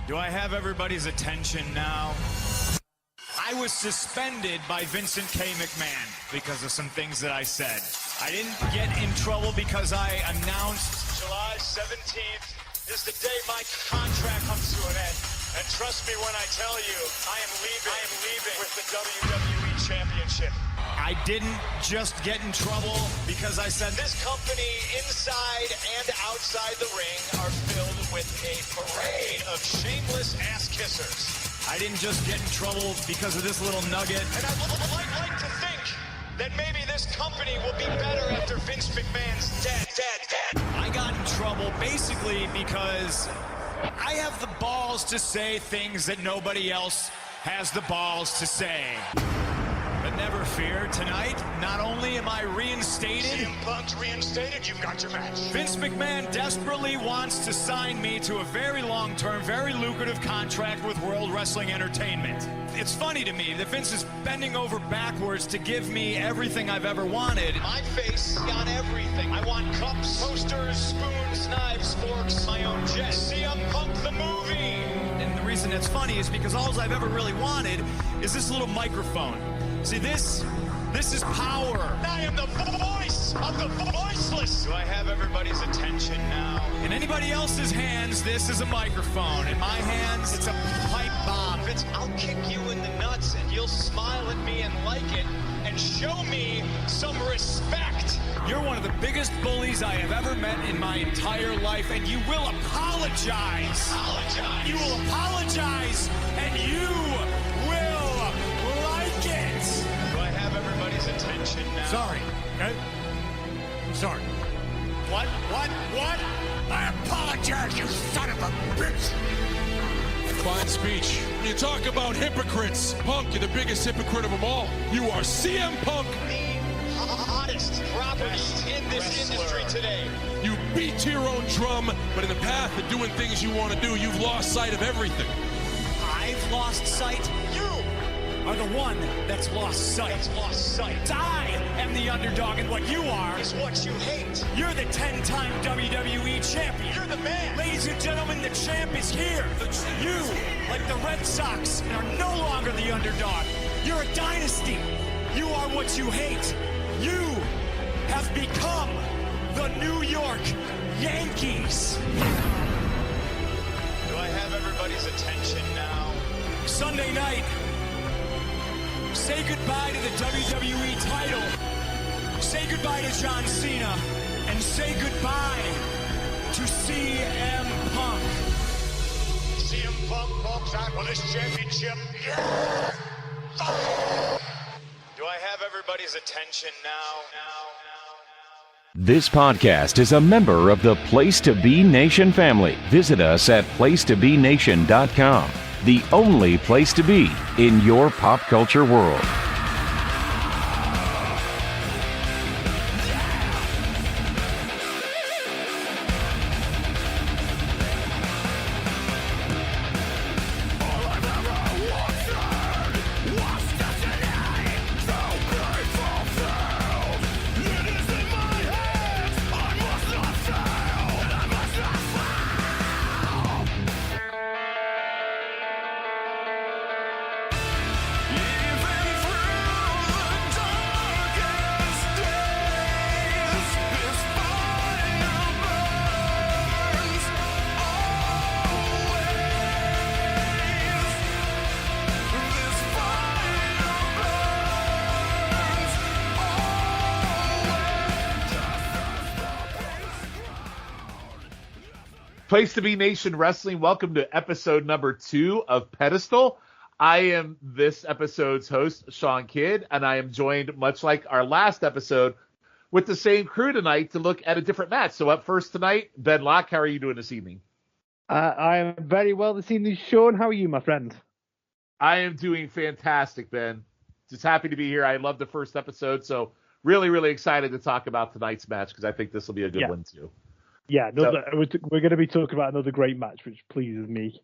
Do I have everybody's attention now? I was suspended by Vincent K. McMahon because of some things that I said. I didn't get in trouble because I announced July 17th is the day my contract comes to an end. And trust me when I tell you, I am leaving with the WWE Championship. I didn't just get in trouble because I said this company inside and outside the ring are filled with a parade of shameless ass kissers. I didn't just get in trouble because of this little nugget. And I'd like to think that maybe this company will be better after Vince McMahon's dead. I got in trouble basically because I have the balls to say things that nobody else has the balls to say. But never fear, tonight, not only am I reinstated... CM Punk's reinstated, you've got your match. Vince McMahon desperately wants to sign me to a very long-term, very lucrative contract with World Wrestling Entertainment. It's funny to me that Vince is bending over backwards to give me everything I've ever wanted. My face on everything. I want cups, posters, spoons, knives, forks, my own jet. CM Punk the movie! And the reason that's funny is because all I've ever really wanted is this little microphone. See, this is power. I am the voice of the voiceless. Do I have everybody's attention now? In anybody else's hands, this is a microphone. In my hands, it's a pipe bomb. I'll kick you in the nuts and you'll smile at me and like it and show me some respect. You're one of the biggest bullies I have ever met in my entire life, and you will apologize. You will apologize, and you will like it. Do I have everybody's attention now? Sorry. I'm sorry. What? I apologize, you son of a bitch. Fine speech. When you talk about hypocrites, Punk, you're the biggest hypocrite of them all. You are CM Punk. The hottest property in this industry today. You beat to your own drum, but in the path of doing things you want to do, you've lost sight of everything. I've lost sight. You are the one that's lost sight. I am the underdog, and what you are is what you hate. You're the 10-time WWE champion. You're the man. Ladies and gentlemen, the champ is here. You, like the Red Sox, are no longer the underdog. You're a dynasty. You are what you hate. You have become the New York Yankees. Do I have everybody's attention now? Sunday night, say goodbye to the WWE title. Say goodbye to John Cena. And say goodbye to CM Punk. CM Punk walks out with his championship. Yeah! Do I have everybody's attention now? This podcast is a member of the Place to Be Nation family. Visit us at placetobenation.com. The only place to be in your pop culture world. Place to Be Nation Wrestling, welcome to episode number 2 of Pedestal. I am this episode's host, Shawn Kidd, and I am joined, much like our last episode, with the same crew tonight to look at a different match. So up first tonight, Ben Locke, how are you doing this evening? I am very well this evening. Shawn, how are you, my friend? I am doing fantastic, Ben. Just happy to be here. I love the first episode, so really, really excited to talk about tonight's match because I think this will be a good one too. Yeah, we're going to be talking about another great match, which pleases me.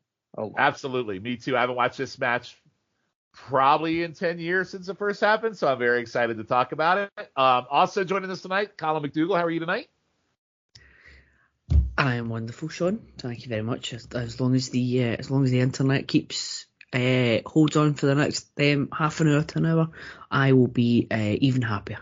Absolutely. Me too. I haven't watched this match probably in 10 years since it first happened, so I'm very excited to talk about it. Also joining us tonight, Calum McDougall. How are you tonight? I am wonderful, Shawn. Thank you very much. As long as the internet keeps holds on for the next half an hour to an hour, I will be even happier.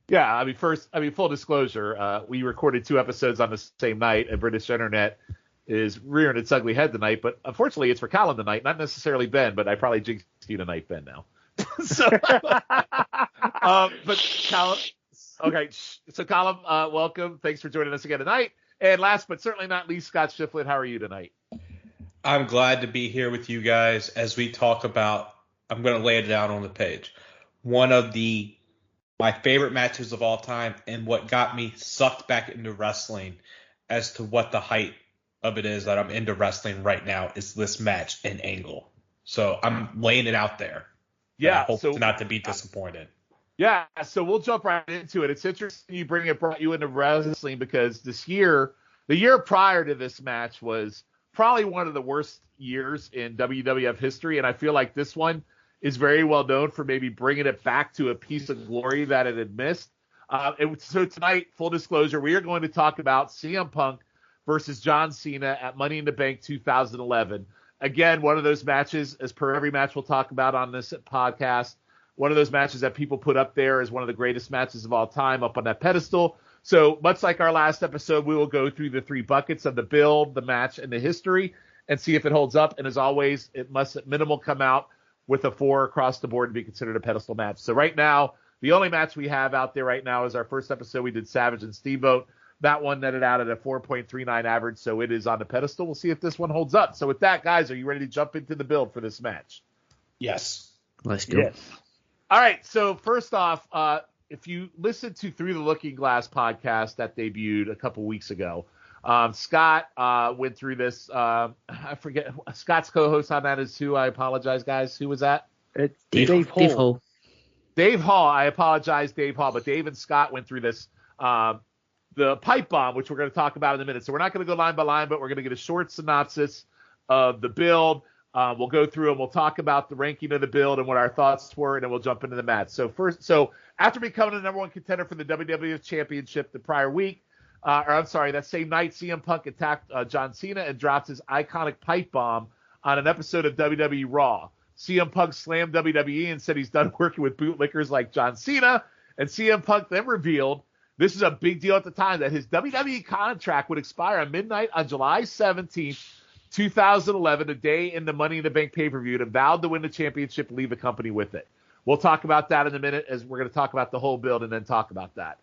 Yeah, full disclosure, we recorded 2 episodes on the same night, and British Internet is rearing its ugly head tonight, but unfortunately it's for Calum tonight, not necessarily Ben, but I probably jinxed you tonight, Ben, now. But Calum, okay, so Calum, welcome. Thanks for joining us again tonight. And last but certainly not least, Scott Shiflett, how are you tonight? I'm glad to be here with you guys as we talk about, I'm going to lay it down on the page, one of my favorite matches of all time and what got me sucked back into wrestling as to what the height of it is that I'm into wrestling right now is this match and Angle. So I'm laying it out there. Yeah. I hope not to be disappointed. Yeah, so we'll jump right into it. It's interesting you brought you into wrestling because the year prior to this match was probably one of the worst years in WWF history, and I feel like this one is very well known for maybe bringing it back to a piece of glory that it had missed. So tonight, full disclosure, we are going to talk about CM Punk versus John Cena at Money in the Bank 2011. Again, one of those matches, as per every match we'll talk about on this podcast, one of those matches that people put up there as one of the greatest matches of all time, up on that pedestal. So much like our last episode, we will go through the 3 buckets of the build, the match, and the history and see if it holds up. And as always, it must at minimal come out with a 4 across the board to be considered a pedestal match. So right now, the only match we have out there right now is our first episode. We did Savage and Steamboat. That one netted out at a 4.39 average, so it is on the pedestal. We'll see if this one holds up. So with that, guys, are you ready to jump into the build for this match? Yes. Let's go. Yes. All right, so first off, if you listen to Through the Looking Glass podcast that debuted a couple weeks ago, Scott went through this. I forget. Scott's co-host on that is who? I apologize, guys. Who was that? It's Dave Hall. Dave Hall. I apologize, Dave Hall. But Dave and Scott went through this. The pipe bomb, which we're going to talk about in a minute. So we're not going to go line by line, but we're going to get a short synopsis of the build. We'll go through and we'll talk about the ranking of the build and what our thoughts were, and then we'll jump into the match. So after becoming the number 1 contender for the WWF Championship the prior week, that same night, CM Punk attacked John Cena and dropped his iconic pipe bomb on an episode of WWE Raw. CM Punk slammed WWE and said he's done working with bootlickers like John Cena, and CM Punk then revealed, this is a big deal at the time, that his WWE contract would expire on midnight on July 17th, 2011, a day in the Money in the Bank pay-per-view, and vowed to win the championship and leave the company with it. We'll talk about that in a minute as we're going to talk about the whole build and then talk about that.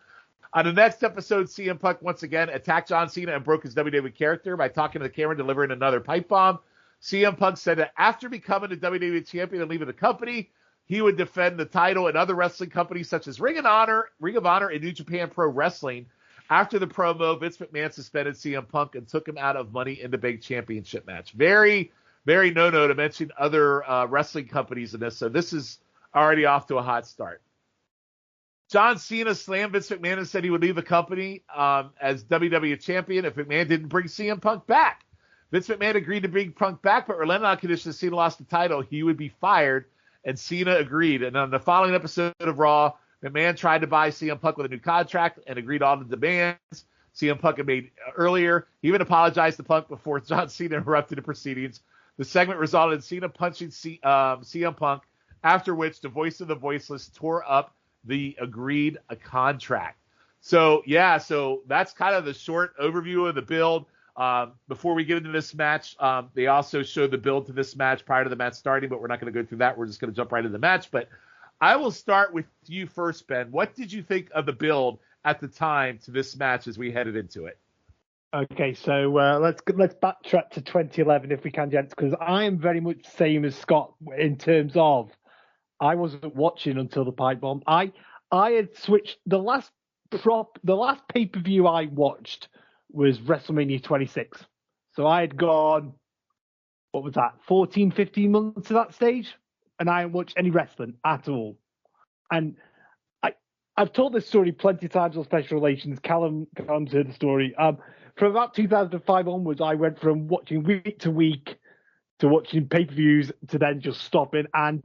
On the next episode, CM Punk once again attacked John Cena and broke his WWE character by talking to the camera and delivering another pipe bomb. CM Punk said that after becoming the WWE champion and leaving the company, he would defend the title in other wrestling companies such as Ring of Honor, and New Japan Pro Wrestling. After the promo, Vince McMahon suspended CM Punk and took him out of Money in the Bank championship match. Very, very no-no to mention other wrestling companies in this, so this is already off to a hot start. John Cena slammed Vince McMahon and said he would leave the company as WWE champion if McMahon didn't bring CM Punk back. Vince McMahon agreed to bring Punk back, but relented on condition that Cena lost the title. He would be fired, and Cena agreed. And on the following episode of Raw, McMahon tried to buy CM Punk with a new contract and agreed all the demands CM Punk had made earlier. He even apologized to Punk before John Cena interrupted the proceedings. The segment resulted in Cena punching CM Punk, after which the voice of the voiceless tore up the agreed contract. So that's kind of the short overview of the build. Before we get into this match, they also showed the build to this match prior to the match starting, but we're not going to go through that. We're just going to jump right into the match. But I will start with you first, Ben. What did you think of the build at the time to this match as we headed into it? Okay, so let's backtrack to 2011 if we can, gents, because I am very much the same as Scott in terms of I wasn't watching until the pipe bomb. I had switched the last pay-per-view I watched was WrestleMania 26. So I had gone, what was that, 14, 15 months to that stage, and I hadn't watched any wrestling at all. And I've told this story plenty of times on Special Relations. Calum's heard the story. From about 2005 onwards, I went from watching week to week to watching pay-per-views to then just stopping. And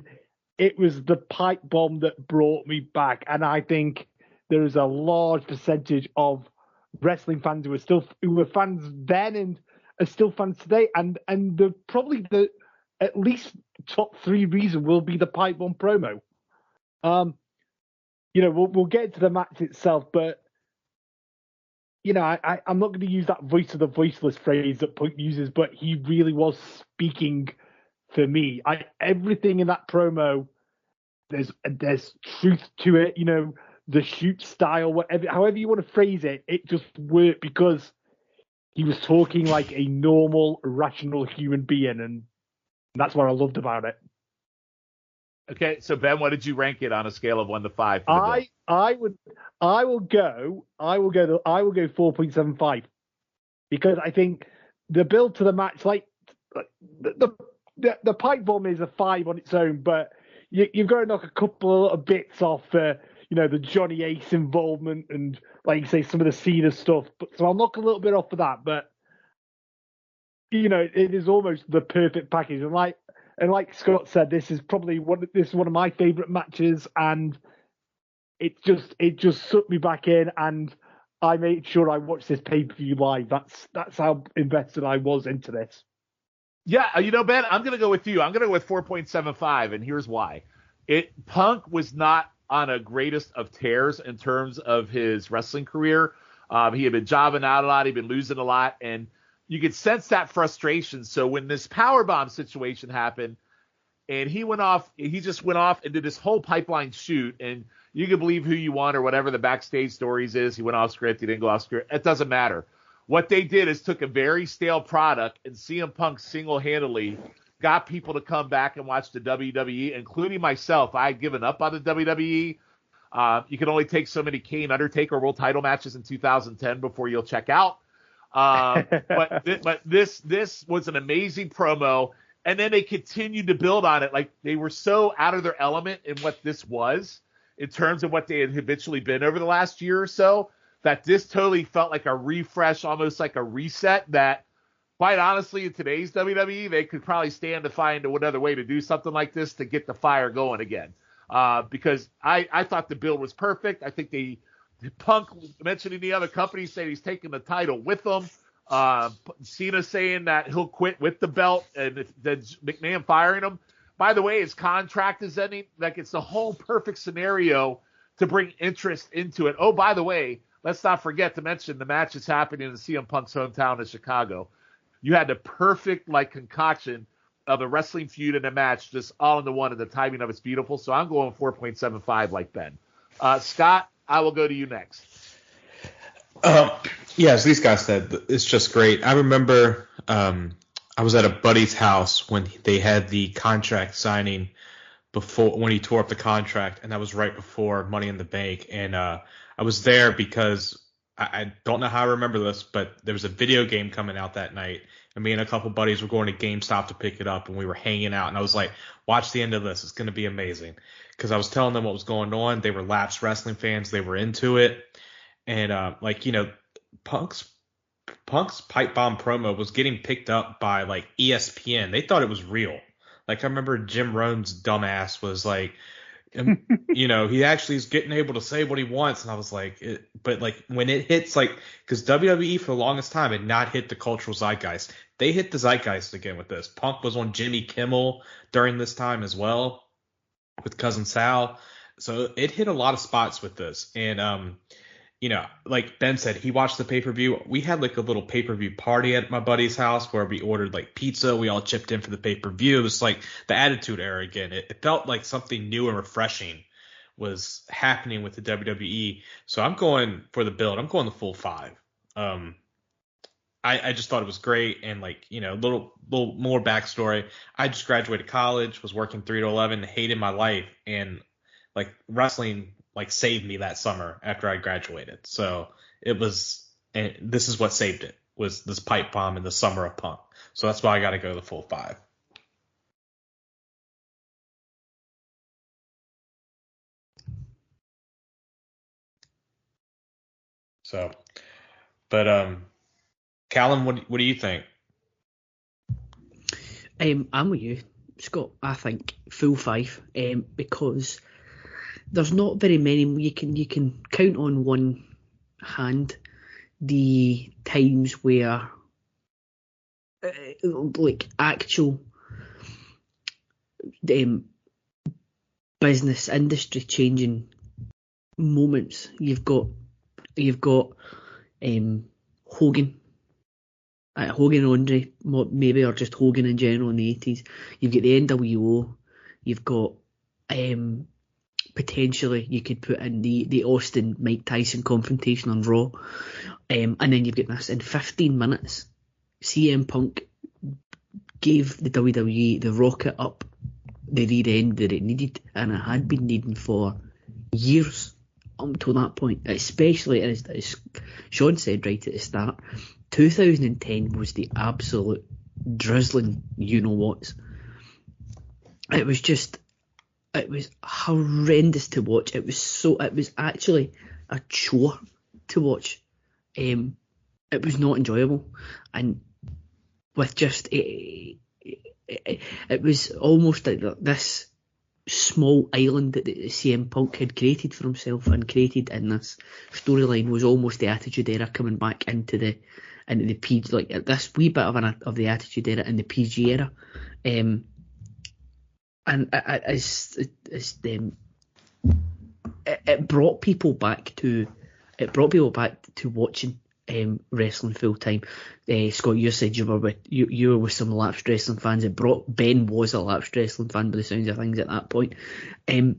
it was the pipe bomb that brought me back. And I think there is a large percentage of wrestling fans who were fans then and are still fans today. And probably the at least top three reason will be the pipe bomb promo. We'll get to the match itself, but I'm not going to use that voice of the voiceless phrase that Punk uses, but he really was speaking for me. Everything in that promo, there's truth to it. The shoot style, however you want to phrase it, it just worked because he was talking like a normal, rational human being, and that's what I loved about it. Okay, so Ben, what did you rank it on a scale of 1 to 5? I will go 4.75 because I think the build to the match, like the pipe bomb is a 5 on its own, but you've got to knock a couple of bits off, the Johnny Ace involvement and, like you say, some of the Cena stuff. So I'll knock a little bit off for that, but it is almost the perfect package. And like Scott said, this is one of my favorite matches, and it just sucked me back in, and I made sure I watched this pay-per-view live. That's how invested I was into this. Yeah, Ben, I'm going to go with you. I'm going to go with 4.75, and here's why. Punk was not on a greatest of tears in terms of his wrestling career. He had been jobbing out a lot. He'd been losing a lot, and you could sense that frustration. So when this powerbomb situation happened and he just went off and did this whole pipeline shoot, and you can believe who you want or whatever the backstage stories is. He went off script. He didn't go off script. It doesn't matter. What they did is took a very stale product, and CM Punk single-handedly got people to come back and watch the WWE, including myself. I had given up on the WWE. You can only take so many Kane Undertaker world title matches in 2010 before you'll check out. But this was an amazing promo, and then they continued to build on it. Like, they were so out of their element in what this was in terms of what they had habitually been over the last year or so, that this totally felt like a refresh, almost like a reset, that quite honestly in today's WWE, they could probably stand to find another way to do something like this to get the fire going again. Because I thought the build was perfect. I think Punk mentioning the other companies saying he's taking the title with them. Cena saying that he'll quit with the belt, and then McMahon firing him. By the way, his contract is ending. Like, it's the whole perfect scenario to bring interest into it. Oh, by the way, let's not forget to mention the match is happening in CM Punk's hometown of Chicago. You had the perfect concoction of a wrestling feud and a match, just all into one, and the timing of it's beautiful. So I'm going 4.75 like Ben. Scott, I will go to you next. As these guys said, it's just great. I remember I was at a buddy's house when they had the contract signing when he tore up the contract, and that was right before Money in the Bank. And I was there because I don't know how I remember this, but there was a video game coming out that night, and me and a couple buddies were going to GameStop to pick it up, and we were hanging out, and I was like, watch the end of this. It's going to be amazing. Because I was telling them what was going on. They were lapsed wrestling fans. They were into it. And, Punk's pipe bomb promo was getting picked up by, ESPN. They thought it was real. I remember Jim Rome's dumbass was like, he actually is getting able to say what he wants. And I was like, when it hits, because WWE for the longest time had not hit the cultural zeitgeist. They hit the zeitgeist again with this. Punk was on Jimmy Kimmel during this time as well with Cousin Sal. So it hit a lot of spots with this. And, like Ben said, he watched the pay-per-view. We had a little pay-per-view party at my buddy's house where we ordered pizza. We all chipped in for the pay-per-view. It was the Attitude Era again. It felt like something new and refreshing was happening with the WWE. So I'm going for the build. I'm going the full 5. I just thought it was great. And a little more backstory. I just graduated college, was working 3 to 11, hated my life. And wrestling saved me that summer after I graduated. So it was, and this is what saved it, was this pipe bomb in the summer of Punk. So that's why I got to go the full 5. So, but Calum, what do you think? I'm with you. Scott, I think full 5, because there's not very many. You can count on one hand the times where like actual business industry changing moments. You've got Hogan. Hogan and Andre, maybe, or just Hogan in general in the 80s. You've got the NWO. You've got potentially you could put in the Austin Mike Tyson confrontation on Raw, and then you've got this in 15 minutes. CM Punk gave the WWE the rocket up the rear end that it needed, and it had been needing for years up until that point. Especially as Shawn said right at the start, 2010 was the absolute drizzling you-know-whats. It was horrendous to watch. It was actually a chore to watch. It was not enjoyable, and with just it was almost like this small island that CM Punk had created for himself and created in this storyline was almost the Attitude Era coming back into the PG, like this wee bit of the Attitude Era in the PG era, and it brought people back to watching wrestling full time. Scott, you said you were with some lapsed wrestling fans. Ben was a lapsed wrestling fan by the sounds of things at that point. It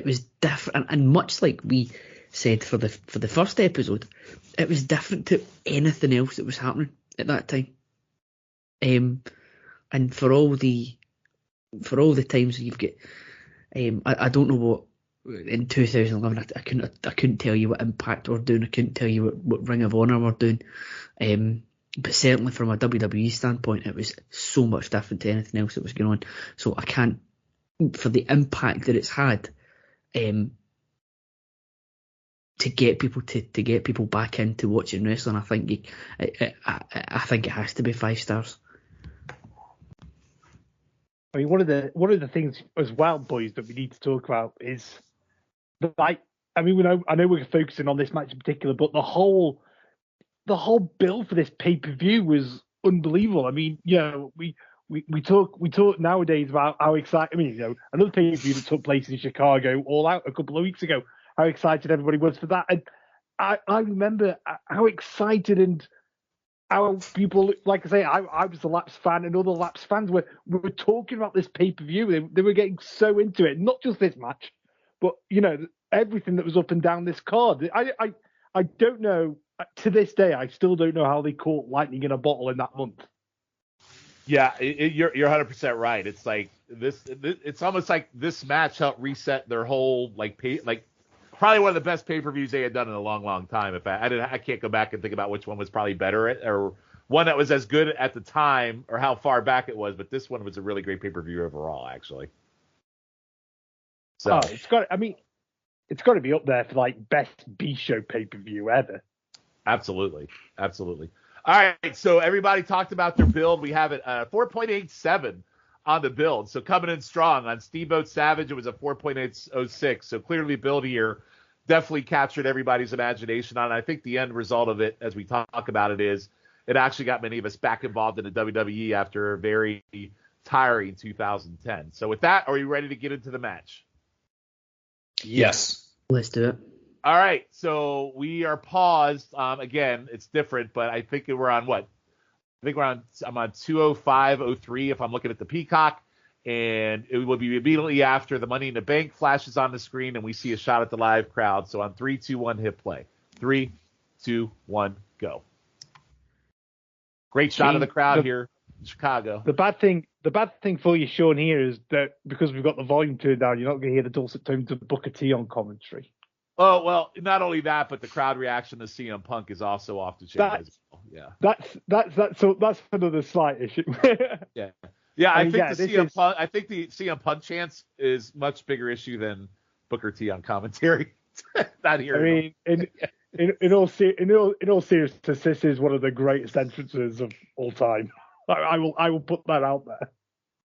was different, and much like we said for the first episode, it was different to anything else that was happening at that time. And for all the times you've got, I don't know what in 2011 I couldn't tell you what Impact were doing. I couldn't tell you what Ring of Honor were doing. But certainly from a WWE standpoint, it was so much different to anything else that was going on. So I can't, for the impact that it's had, to get people back into watching wrestling, I think it has to be 5 stars. I mean, one of the things as well, boys, that we need to talk about is I know we're focusing on this match in particular, but the whole build for this pay-per-view was unbelievable. I mean, we talk nowadays about how excited. I mean, another pay-per-view that took place in Chicago, All Out, a couple of weeks ago, how excited everybody was for that. And I remember how excited and how people, like I say, I was a Laps fan, and other Laps fans were talking about this pay-per-view. They were getting so into it, not just this match, but everything that was up and down this card. I don't know, to this day, I still don't know how they caught lightning in a bottle in that month. Yeah, you're 100% right. It's like this. It's almost like this match helped reset their whole probably one of the best pay-per-views they had done in a long, long time. I can't go back and think about which one was probably better or one that was as good at the time or how far back it was, but this one was a really great pay-per-view overall, actually. So it's got to be up there for like best B-show pay-per-view ever. Absolutely. All right, so everybody talked about their build. We have it 4.87 on the build. So coming in strong on Steamboat Savage, it was a 4.806. So clearly build here definitely captured everybody's imagination on it. I think the end result of it, as we talk about it, is it actually got many of us back involved in the WWE after a very tiring 2010. So with that, are you ready to get into the match? Yes. Let's do it. All right, so we are paused. Again, it's different, but I think we're on what? I'm on 205.03 if I'm looking at the Peacock, and it will be immediately after the Money in the Bank flashes on the screen and we see a shot at the live crowd. So on 3, 2, 1, hit play. 3, 2, 1, go. Great shot of the crowd here in Chicago. The bad thing for you, Shawn, here is that because we've got the volume turned down, you're not going to hear the dulcet tones of Booker T on commentary. Oh, well, not only that, but the crowd reaction to CM Punk is also off the chain as well. Yeah. That's another slight issue. Yeah. I think the CM Punk chance is much bigger issue than Booker T on commentary. Not here. I mean, in all seriousness, this is one of the greatest entrances of all time. I will put that out there.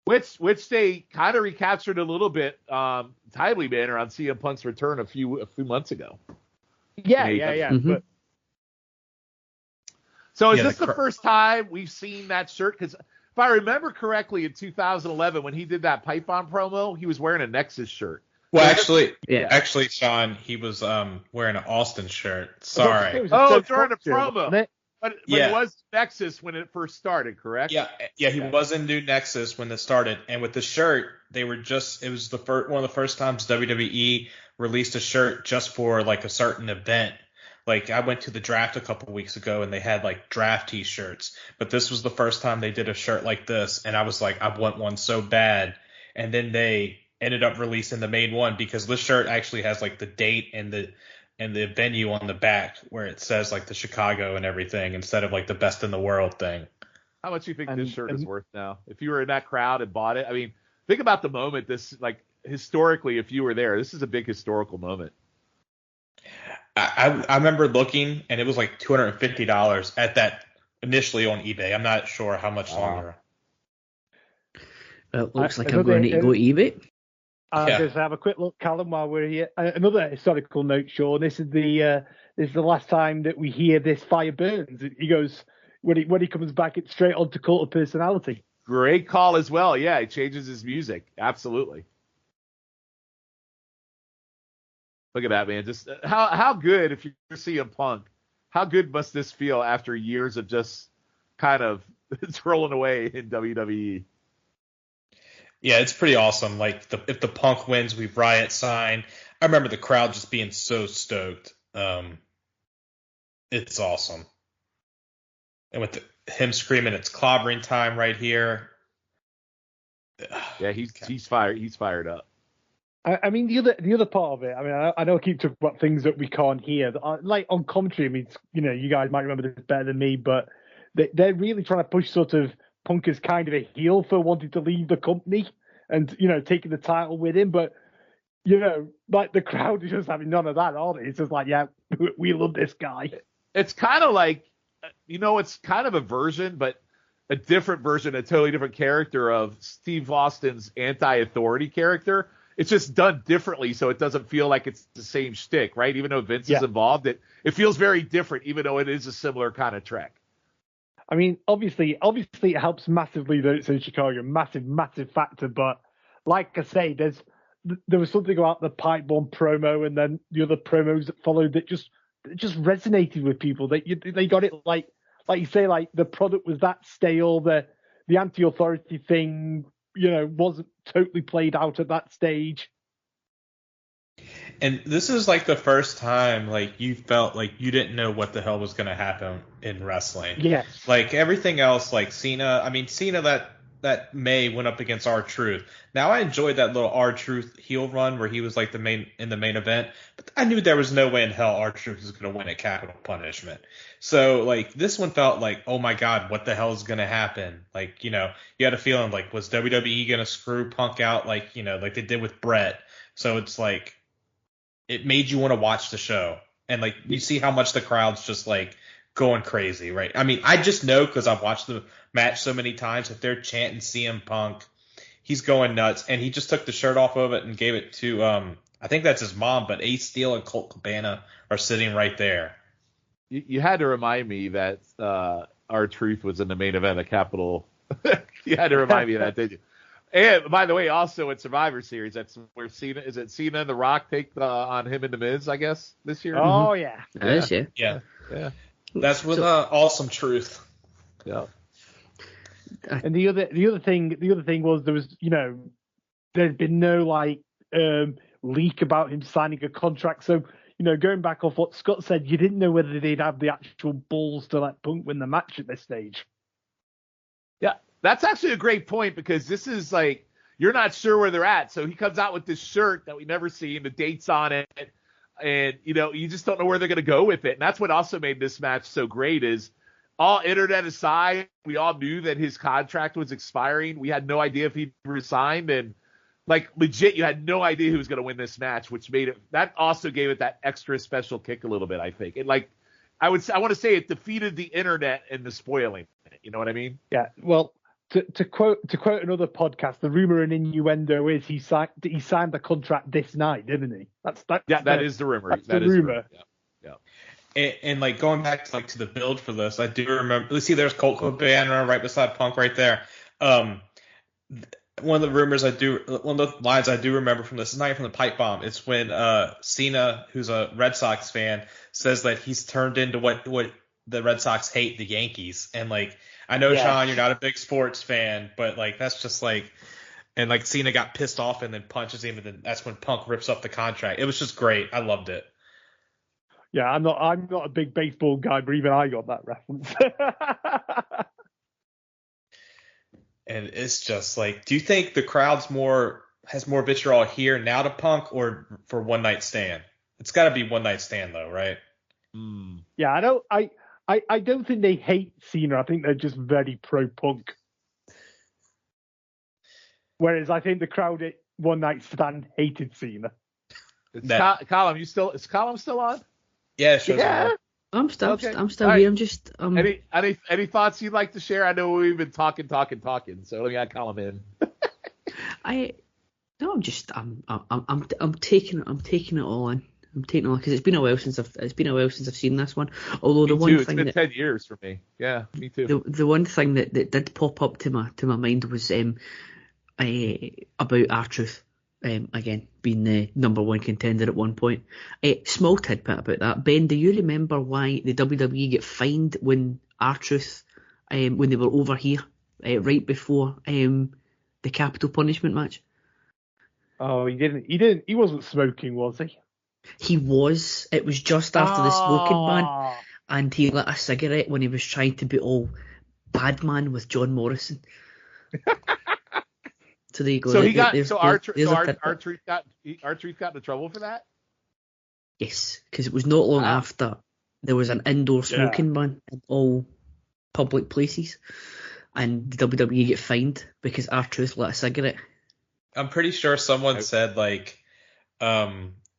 Which they kind of recaptured a little bit, timely manner on CM Punk's return a few months ago. Yeah. Mm-hmm. But So is this the first time we've seen that shirt? Because if I remember correctly, in 2011 when he did that pipe bomb promo, he was wearing a Nexus shirt. Well, actually, Shawn, he was wearing an Austin shirt. Sorry. During the promo. But it was Nexus when it first started, correct? Yeah, he was in New Nexus when it started, and with the shirt, it was one of the first times WWE released a shirt just for like a certain event. Like I went to the draft a couple weeks ago, and they had like draft T-shirts, but this was the first time they did a shirt like this, and I was like, I want one so bad, and then they ended up releasing the main one because this shirt actually has like the date and the venue on the back where it says like the Chicago and everything instead of like the best in the world thing. How much do you think this shirt is worth now? If you were in that crowd and bought it, I mean, think about the moment. This, like, historically, if you were there, this is a big historical moment. I remember looking, and it was like $250 at that initially on eBay. I'm not sure how much longer. It looks like I'm going to go to eBay. Just have a quick look, Calum, while we're here. Another historical note, Shawn. This is the last time that we hear "This Fire Burns." He goes when he comes back, it's straight on to Cult of Personality. Great call as well. Yeah, he changes his music. Absolutely. Look at that, man. Just how good, if you're CM Punk, how good must this feel after years of just kind of twirling away in WWE? Yeah, it's pretty awesome. Like if the Punk wins, we riot sign. I remember the crowd just being so stoked. It's awesome. And with him screaming, "It's clobbering time" right here. Yeah, he's fired. He's fired up. I mean, the other part of it. I mean, I know I keep talking about things that we can't hear. Like on commentary, I mean, you guys might remember this better than me, but they're really trying to push sort of Punk as kind of a heel for wanting to leave the company and, taking the title with him. But, like the crowd is just having none of that, are they? It's just like, yeah, we love this guy. It's kind of like, it's kind of a version, but a different version, a totally different character of Steve Austin's anti-authority character. It's just done differently, so it doesn't feel like it's the same shtick, right? Even though Vince is involved, it feels very different, even though it is a similar kind of trek. I mean, obviously it helps massively that it's in Chicago, massive factor. But like I say, there was something about the pipe bomb promo and then the other promos that followed that just resonated with people. They got it like you say, like the product was that stale, the anti-authority thing, wasn't totally played out at that stage. And this is like the first time like you felt like you didn't know what the hell was going to happen in wrestling. Yes. Like everything else, like Cena that May went up against R-Truth. Now I enjoyed that little R-Truth heel run where he was like in the main event, but I knew there was no way in hell R-Truth was going to win at Capital Punishment. So like this one felt like, oh my God, what the hell is going to happen? Like, you had a feeling like, was WWE going to screw Punk out like they did with Brett? So it's like, it made you want to watch the show. And like, you see how much the crowd's just like going crazy, right? I mean, I just know because I've watched the match so many times, if they're chanting CM Punk, he's going nuts. And he just took the shirt off of it and gave it to, I think that's his mom, but Ace Steel and Colt Cabana are sitting right there. You had to remind me that R-Truth was in the main event of Capital. You had to remind me of that, didn't you? And by the way, also in Survivor Series, that's where Cena and The Rock take on him and The Miz, I guess, this year. Oh yeah, that is, yeah. That's with Awesome Truth. Yeah. And the other thing was there was there's been no leak about him signing a contract, so going back off what Scott said, you didn't know whether they'd have the actual balls to let Punk win the match at this stage. Yeah, that's actually a great point because this is like, you're not sure where they're at. So he comes out with this shirt that we never seen, the dates on it, and you just don't know where they're going to go with it. And that's what also made this match so great is, all internet aside, we all knew that his contract was expiring. We had no idea if he resigned, and like legit, you had no idea who was going to win this match, which that also gave it that extra special kick a little bit, I think. And like, I want to say it defeated the internet and the spoiling. You know what I mean? Yeah. Well, to quote another podcast, the rumor and innuendo is he signed the contract this night, didn't he? That is the rumor. That's that the is rumor. Yeah. And like going back to to the build for this, I do remember. Let's see, there's Colt Cabana right beside Punk right there. One of the lines I do remember from this is not even from the pipe bomb. It's when Cena, who's a Red Sox fan, says that he's turned into what the Red Sox hate, the Yankees. And like, I know, Shawn, you're not a big sports fan, but like that's just like, and like Cena got pissed off and then punches him, and then that's when Punk rips up the contract. It was just great. I loved it. Yeah, I'm not a big baseball guy, but even I got that reference. And it's just like, do you think the crowd's has more vitriol here now to Punk or for One Night Stand? It's got to be One Night Stand though, right? Yeah, I don't think they hate Cena. I think they're just very pro Punk. Whereas I think the crowd at One Night Stand hated Cena. Calum, is Calum still on? Yeah, sure. Yeah. I'm still Okay. I'm still All here. right. I'm just Any thoughts you'd like to share? I know we've been talking. So let me add Calum in. I'm taking it all in. I'm taking it all because it's been a while since I've seen this one. Although Me too. It's been 10 years for me. Yeah, me too. The one thing that did pop up to my mind was about R-Truth. Again, being the number one contender at one point. Small tidbit about that. Ben, do you remember why the WWE get fined when R-Truth, when they were over here, right before the capital punishment match? Oh, he wasn't smoking, was he? He was. It was just after the smoking ban, and he lit a cigarette when he was trying to be all bad man with John Morrison. So there you go. So he got R-Truth got into trouble for that? Yes, because it was not long after there was an indoor smoking ban in all public places, and the WWE get fined because R-Truth lit a cigarette. I'm pretty sure someone said like,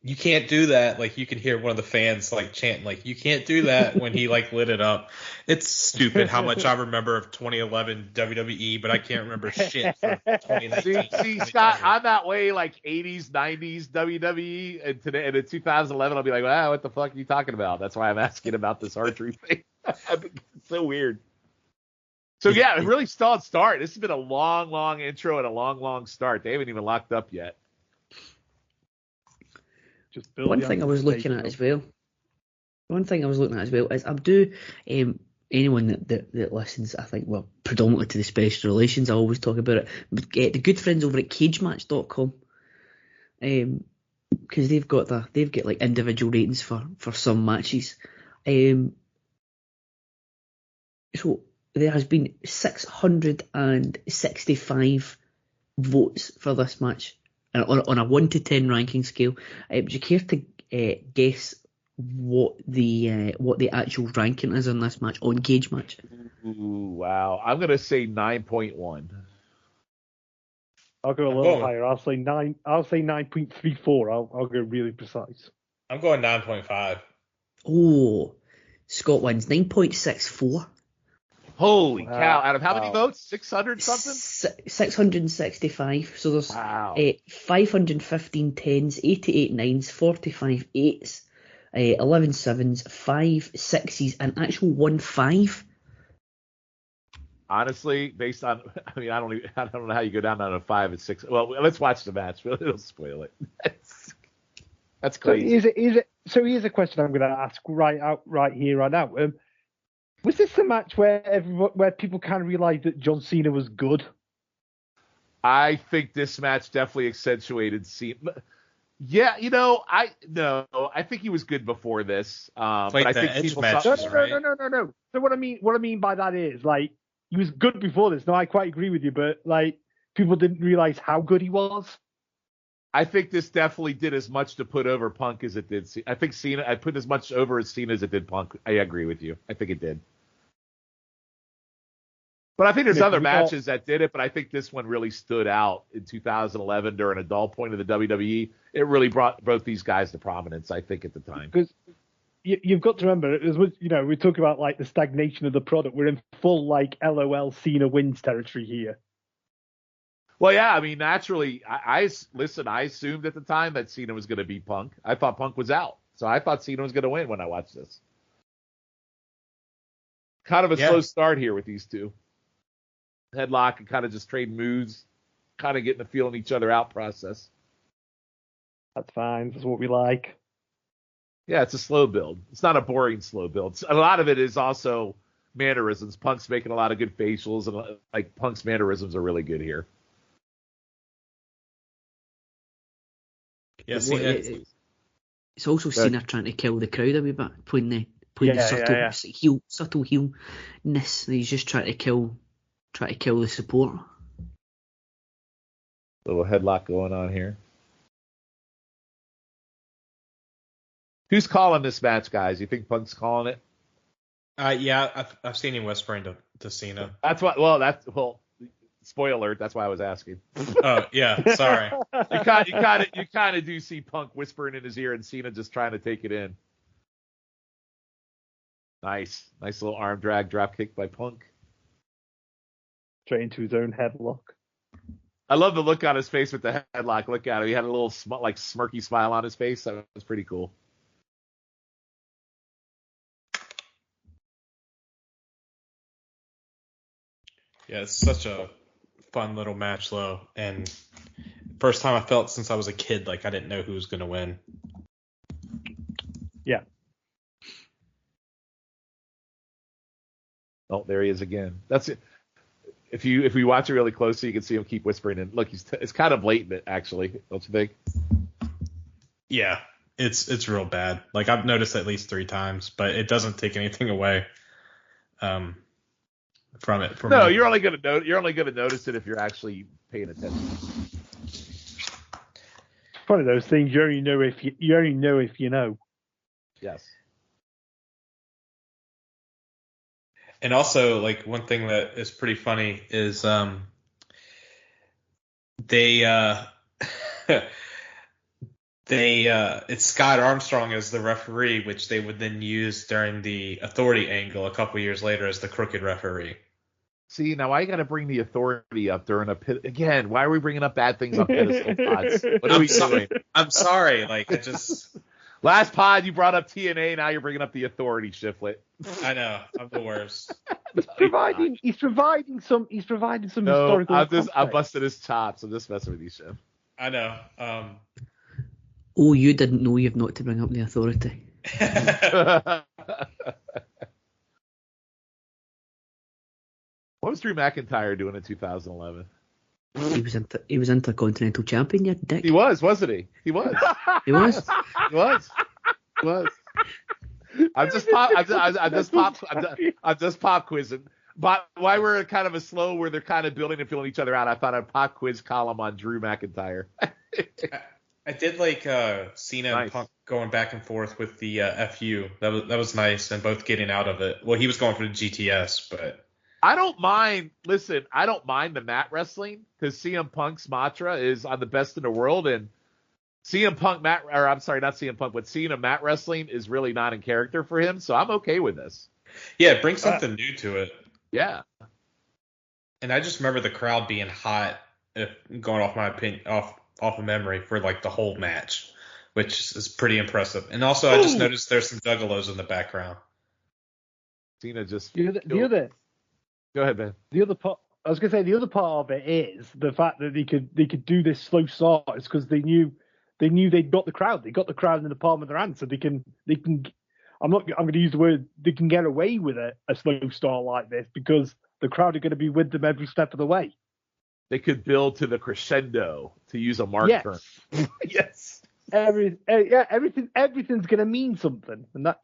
you can't do that. Like you can hear one of the fans like chanting like, you can't do that when he like lit it up. It's stupid how much I remember of 2011 WWE, but I can't remember shit from 2019. See, Scott, I'm that way like 80s, 90s WWE, and today and in 2011 I'll be like, what the fuck are you talking about? That's why I'm asking about this archery thing. It's so weird. So yeah, it really stalled start. This has been a long intro and a long start. They haven't even locked up yet. One thing I was looking at as well is I'm due anyone that listens, I think, well, predominantly to the special relations, I always talk about it, but the good friends over at cagematch.com, because they've got like individual ratings for some matches. So there has been 665 votes for this match on a 1 to 10 ranking scale. Would you care to guess what the actual ranking is on this match on Cage Match? Ooh, wow. I'm gonna say 9.1. I'll go a little higher. I'll say 9. I'll say 9.34. I'll go really precise. I'm going 9.5. Oh, Scott wins 9.64. Holy cow! Out of how many votes? 600 something? 665. So there's 515 10s, 88 9s, 45 8s, 11 7s, 5 6s, and actual 1 5. Honestly, based on, I don't know how you go down a 5 and 6. Well, let's watch the match. It'll spoil it. That's crazy. So here's a question I'm going to ask right here, right now. Was this the match where people kind of realized that John Cena was good? I think this match definitely accentuated Cena. Yeah, I think he was good before this. But I think people No. So what I mean by that is like he was good before this. No, I quite agree with you, but like people didn't realize how good he was. I think this definitely did as much to put over Punk as it did. I think Cena. I put as much over as Cena as it did Punk. I agree with you. I think it did. But I think there's other matches that did it. But I think this one really stood out in 2011 during a dull point of the WWE. It really brought both these guys to prominence. I think at the time. you've got to remember, we talk about like the stagnation of the product. We're in full like LOL Cena wins territory here. Well, yeah, I mean, naturally, I assumed at the time that Cena was going to beat Punk. I thought Punk was out, so I thought Cena was going to win when I watched this. Kind of a slow start here with these two. Headlock and kind of just trade moves, kind of getting the feeling each other out process. That's fine. That's what we like. Yeah, it's a slow build. It's not a boring slow build. A lot of it is also mannerisms. Punk's making a lot of good facials, and like Punk's mannerisms are really good here. Yeah, it's also Cena trying to kill the crowd a wee bit, playing the subtle heelness. He's just trying to kill the support. Little headlock going on here. Who's calling this match, guys? You think Punk's calling it? Yeah, I've seen him whispering to Cena. That's what. Well, spoiler alert. That's why I was asking. Oh yeah, sorry. You kind of do see Punk whispering in his ear and Cena just trying to take it in. Nice little arm drag drop kick by Punk. Straight into his own headlock. I love the look on his face with the headlock. Look at him. He had a little smirky smile on his face. That was pretty cool. Yeah, it's such a fun little match, though, and first time I felt since I was a kid like I didn't know who was going to win. Yeah. Oh, there he is again. That's it. If we watch it really closely, you can see him keep whispering. And look, it's kind of blatant, actually. Don't you think? Yeah, it's real bad. Like I've noticed at least 3 times, but it doesn't take anything away from it. No, you're only gonna notice it if you're actually paying attention. One of those things you only know if you know. Yes. And also, like, one thing that is pretty funny is it's Scott Armstrong as the referee, which they would then use during the Authority angle a couple years later as the crooked referee. See, now I got to bring the Authority up during a pit again. Why are we bringing up bad things on pedestal pods? What are we doing? I'm sorry, like I just. Last pod you brought up TNA, now you're bringing up the Authority, Shiflet. I know, I'm the worst. He's providing some historical. I busted his chops. I'm just messing with you, Shif. I know. Oh, you didn't know you've not to bring up the Authority. What was Drew McIntyre doing in 2011? He was Intercontinental Champion, you dick. He was, wasn't he? He was. He was. He was. He was. I'm just pop quizzing. But why we're kind of a slow where they're kind of building and filling each other out, I thought I'd pop quiz column on Drew McIntyre. I did like Cena and Punk going back and forth with the FU. That was nice, and both getting out of it. Well, he was going for the GTS, but I don't mind. Listen, I don't mind the mat wrestling because CM Punk's mantra is "I'm the best in the world," and CM Punk not CM Punk, but Cena mat wrestling is really not in character for him. So I'm okay with this. Yeah, bring something new to it. Yeah. And I just remember the crowd being hot, going off my opinion, off of memory for like the whole match, which is pretty impressive. And also, I just noticed there's some juggalos in the background. Cena just the other. Go ahead, Ben. The other part, I was going to say, the other part of it is the fact that they could do this slow start is because they knew they'd got the crowd. They got the crowd in the palm of their hand, so they can. I'm going to use the word. They can get away with a slow start like this because the crowd are going to be with them every step of the way. They could build to the crescendo, to use a Mark term. Yes. Everything's going to mean something, and that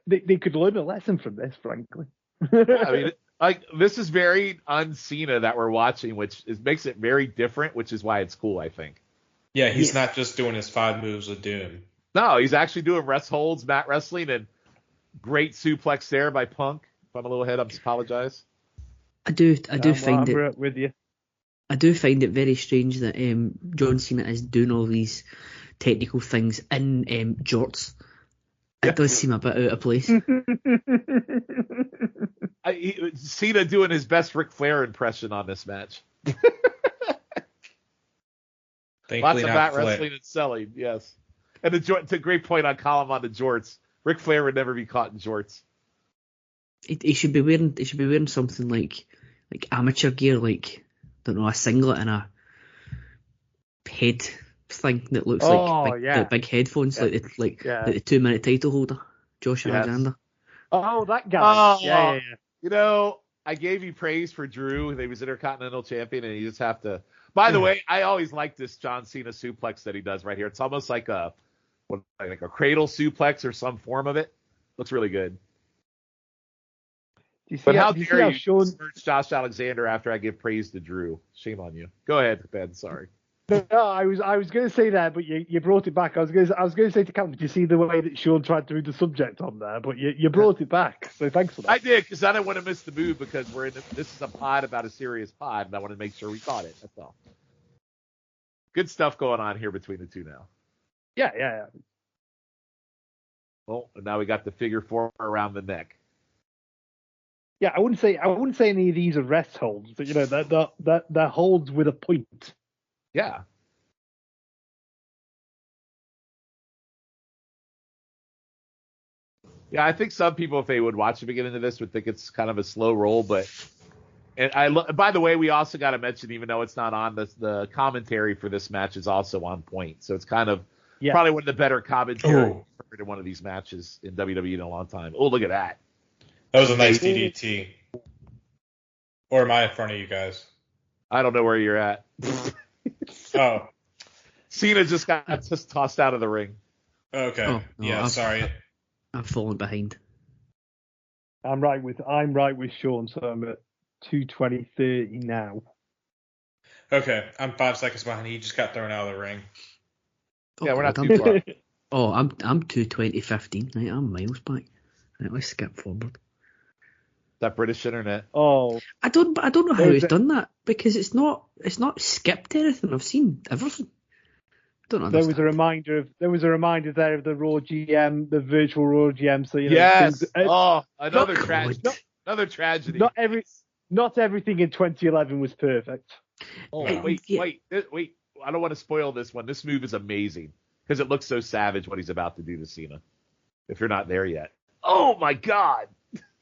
they could learn a lesson from this, frankly. I mean, like this is very un-Cena that we're watching, which makes it very different, which is why it's cool, I think. Yeah, he's not just doing his 5 moves of doom. No, he's actually doing rest holds, mat wrestling, and great suplex there by Punk. If I'm a little ahead, I apologize. I do find with you. I do find it very strange that John Cena is doing all these technical things in jorts. It does seem a bit out of place. Cena doing his best Ric Flair impression on this match. Lots of bat wrestling and selling, yes. And it's a great point on Calum on the jorts. Ric Flair would never be caught in jorts. He should be wearing something like amateur gear, like, don't know, a singlet and a head thing that looks like big headphones, like the 2-minute title holder, Josh Alexander. Oh, that guy. Yeah. You know, I gave you praise for Drew. He was Intercontinental Champion, and you just have to. By the way, I always like this John Cena suplex that he does right here. It's almost like a cradle suplex or some form of it. Looks really good. But how dare you search Josh Alexander after I give praise to Drew? Shame on you. Go ahead, Ben. Sorry. No, I was going to say that, but you brought it back. I was going to say to Calum, did you see the way that Shawn tried to move the subject on there? But you brought it back, so thanks for that. I did, because I didn't want to miss the move, because this is a pod about a serious pod, and I want to make sure we caught it. That's all. Good stuff going on here between the two now. Yeah. Well, and now we got the figure 4 around the neck. Yeah, I wouldn't say any of these are rest holds, but they're holds with a point. Yeah. Yeah, I think some people, if they would watch the beginning of this, would think it's kind of a slow roll. But by the way, we also got to mention, even though it's not on this, the commentary for this match is also on point. So it's kind of probably one of the better commentary in one of these matches in WWE in a long time. Oh, look at that. That was a nice DDT. Or am I in front of you guys? I don't know where you're at. Oh. Cena just got tossed out of the ring. Okay. Oh, no, sorry. I've fallen behind. I'm right with Shawn, so I'm at 2:20:30 now. Okay, I'm 5 seconds behind. He just got thrown out of the ring. Yeah, we're not too far. Oh, I'm 2:20:15. Right, I'm miles back. Right, let's skip forward. That British internet. Oh, I don't know how he's done that, because it's not skipped anything. I've seen everything. I don't understand. There was a reminder there of the Raw GM, the virtual Raw GM. So yes. Another tragedy. Another tragedy. Not everything in 2011 was perfect. Oh, wait. I don't want to spoil this one. This move is amazing because it looks so savage what he's about to do to Cena. If you're not there yet. Oh my God.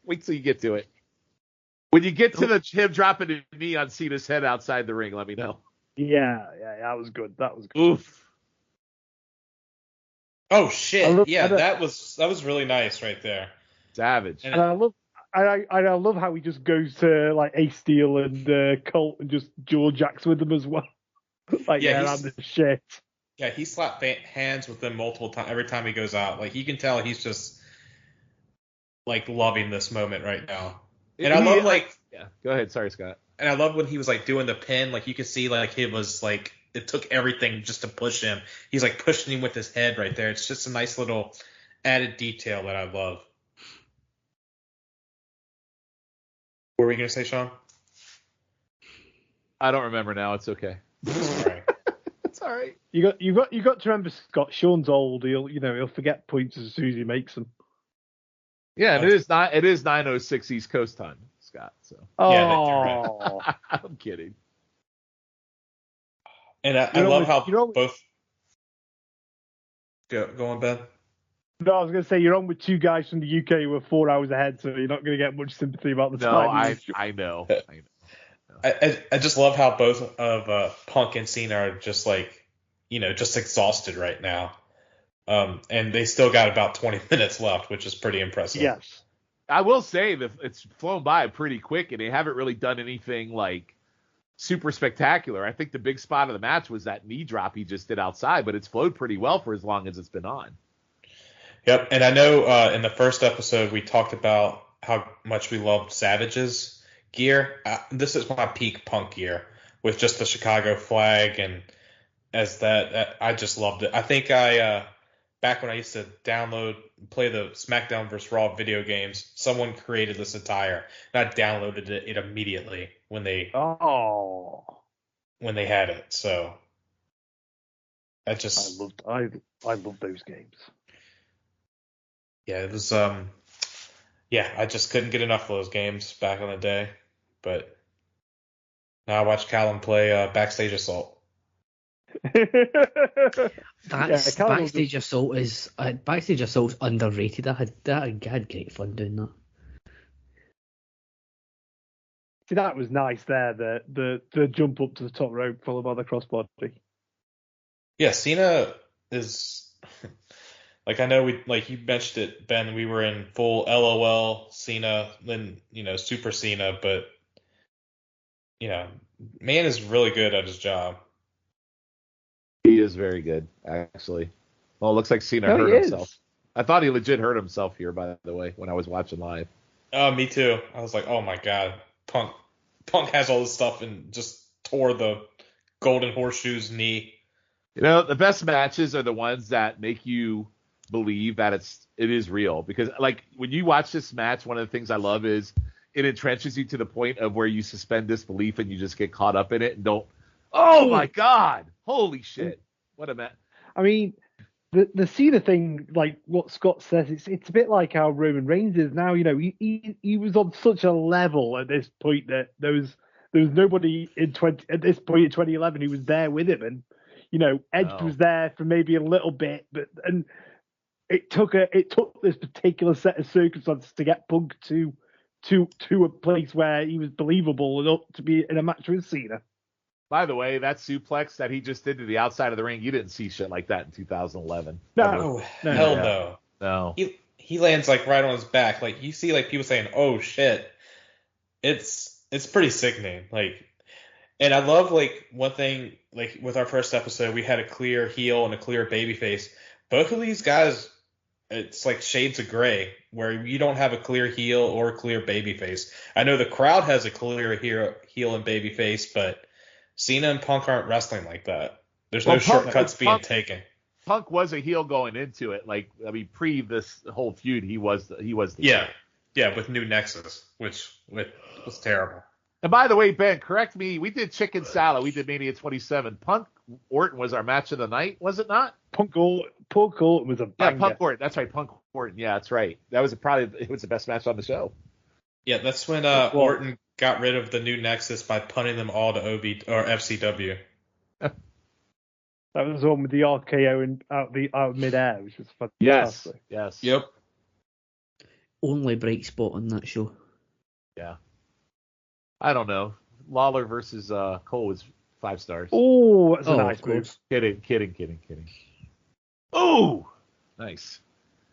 Wait till you get to it. When you get to him dropping a knee on Cena's head outside the ring, let me know. Yeah, that was good. Oof. Oh shit! That was really nice right there. Savage. And I love how he just goes to like Ace Steel and Colt and just jaw jacks with them as well. I'm the shit. Yeah, he slapped hands with them multiple times every time he goes out. Like you can tell he's just like loving this moment right now. And I love go ahead. Sorry, Scott. And I love when he was like doing the pin. Like you could see like it was like it took everything just to push him. He's like pushing him with his head right there. It's just a nice little added detail that I love. What were we gonna say, Shawn? I don't remember now. It's okay. All right. It's all right. You got to remember, Scott. Shawn's old. He'll forget points as soon as he makes them. Yeah, and it is 9:06 East Coast time, Scott. So yeah, you're right. I'm kidding. And I love how both. Go on, Ben. No, I was going to say you're on with two guys from the UK who are 4 hours ahead, so you're not going to get much sympathy about the time. I know. I just love how both of Punk and Cena are just like, just exhausted right now. And they still got about 20 minutes left, which is pretty impressive. Yes. I will say that it's flown by pretty quick, and they haven't really done anything like super spectacular. I think the big spot of the match was that knee drop he just did outside, but it's flowed pretty well for as long as it's been on. Yep, and I know in the first episode we talked about how much we loved Savage's gear. This is my peak Punk gear with just the Chicago flag, and I just loved it. I think back when I used to play the SmackDown vs. Raw video games, someone created this attire, and I downloaded it immediately when they had it. So I just I loved those games. Yeah, it was I just couldn't get enough of those games back in the day. But now I watch Calum play Backstage Assault. That's Calum Backstage Assault is Backstage Assault's underrated. I had great fun doing that. See, that was nice there. The jump up to the top rope followed by the crossbody. Yeah, Cena is like, I know you mentioned it, Ben. We were in full LOL Cena, then Super Cena, but man is really good at his job. He is very good, actually. Well, it looks like Cena hurt himself. I thought he legit hurt himself here, by the way, when I was watching live. Oh, me too. I was like, oh my god, Punk has all this stuff and just tore the Golden Horseshoe's knee. The best matches are the ones that make you believe that it is real, because like when you watch this match, one of the things I love is it entrenches you to the point of where you suspend disbelief and you just get caught up in it and don't. Oh my God! Holy shit! What a match! I mean, the Cena thing, like what Scott says, it's a bit like how Roman Reigns is now. He was on such a level at this point that there was nobody at this point in 2011 who was there with him, and Edge was there for maybe a little bit, and it took this particular set of circumstances to get Punk to a place where he was believable enough to be in a match with Cena. By the way, that suplex that he just did to the outside of the ring, you didn't see shit like that in 2011. No, hell no. No. He lands like right on his back. Like you see like people saying, "Oh shit." It's pretty sickening. Like, and I love like one thing, like with our first episode, we had a clear heel and a clear babyface. Both of these guys, it's like shades of gray, where you don't have a clear heel or a clear babyface. I know the crowd has a clear heel and babyface, but Cena and Punk aren't wrestling like that. There's no shortcuts being taken. Punk was a heel going into it. Like, I mean, pre this whole feud, he was the heel. Yeah, with New Nexus, which was terrible. And by the way, Ben, correct me. We did Chicken Salad. We did Mania 27. Punk Orton was our match of the night, was it not? Punk Orton was a banger. Yeah, Punk Orton. That's right, Punk Orton. Yeah, that's right. That was it was the best match on the show. Yeah, that's when Orton got rid of the New Nexus by punting them all to FCW. That was the one with the RKO and out midair, which was fantastic. Yes. Yep. Only bright spot on that show. Yeah. I don't know. Lawler versus Cole was 5 stars. Oh, that's a nice move. Kidding. Oh, nice.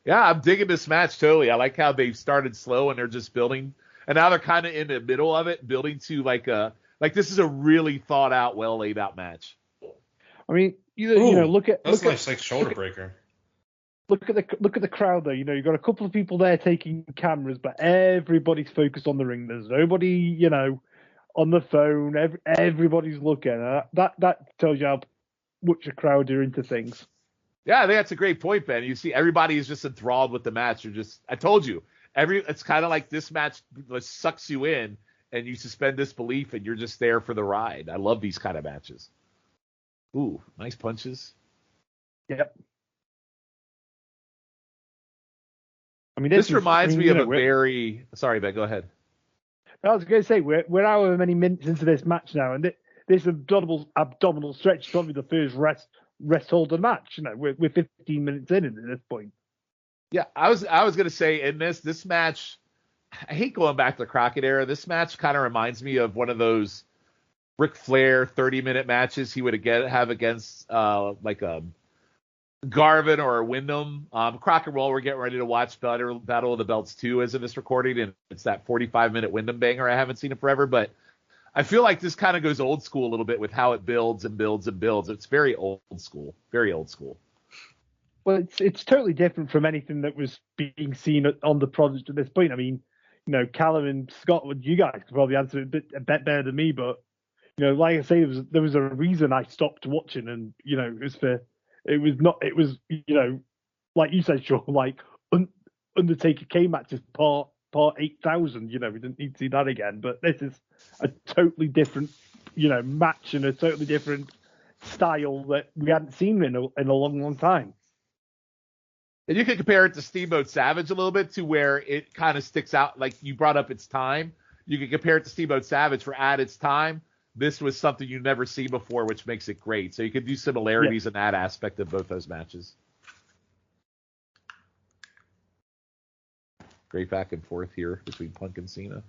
Yeah, I'm digging this match totally. I like how they've started slow and they're just building, and now they're kind of in the middle of it, building to like this is a really thought out, well laid out match. I mean, look at like shoulder breaker. Look at the crowd though. You've got a couple of people there taking cameras, but everybody's focused on the ring. There's nobody, on the phone. Everybody's looking. That tells you how much a crowd are into things. Yeah, I think that's a great point, Ben. You see, everybody is just enthralled with the match. I told you, it's kind of like this match sucks you in, and you suspend disbelief, and you're just there for the ride. I love these kind of matches. Ooh, nice punches. Yep. I mean, this reminds me of a very. Sorry, Ben. Go ahead. I was going to say we're however many minutes into this match now, and this abdominal stretch is probably the first rest hold of the match. We're 15 minutes in at this point. Yeah, I was going to say in this match, I hate going back to the Crockett era. This match kind of reminds me of one of those Ric Flair 30-minute matches he would have against like a Garvin or a Wyndham. Crockett Roll, we're getting ready to watch Battle of the Belts 2 as of this recording, and it's that 45-minute Wyndham banger. I haven't seen it forever, but I feel like this kind of goes old school a little bit with how it builds and builds and builds. It's very old school. Very old school. Well, it's totally different from anything that was being seen on the product at this point. I mean, Calum and Scott, you guys could probably answer it a bit better than me, but like I say, there was a reason I stopped watching, and it was like you said, Shawn, like Undertaker K matches part 8,000. We didn't need to see that again, but this is a totally different match and a totally different style that we hadn't seen in a long, long time. And you can compare it to Steamboat Savage a little bit to where it kind of sticks out. Like you brought up its time. You can compare it to Steamboat Savage for at its time. This was something you never seen before, which makes it great. So you could do similarities in that aspect of both those matches. Great back and forth here between Punk and Cena.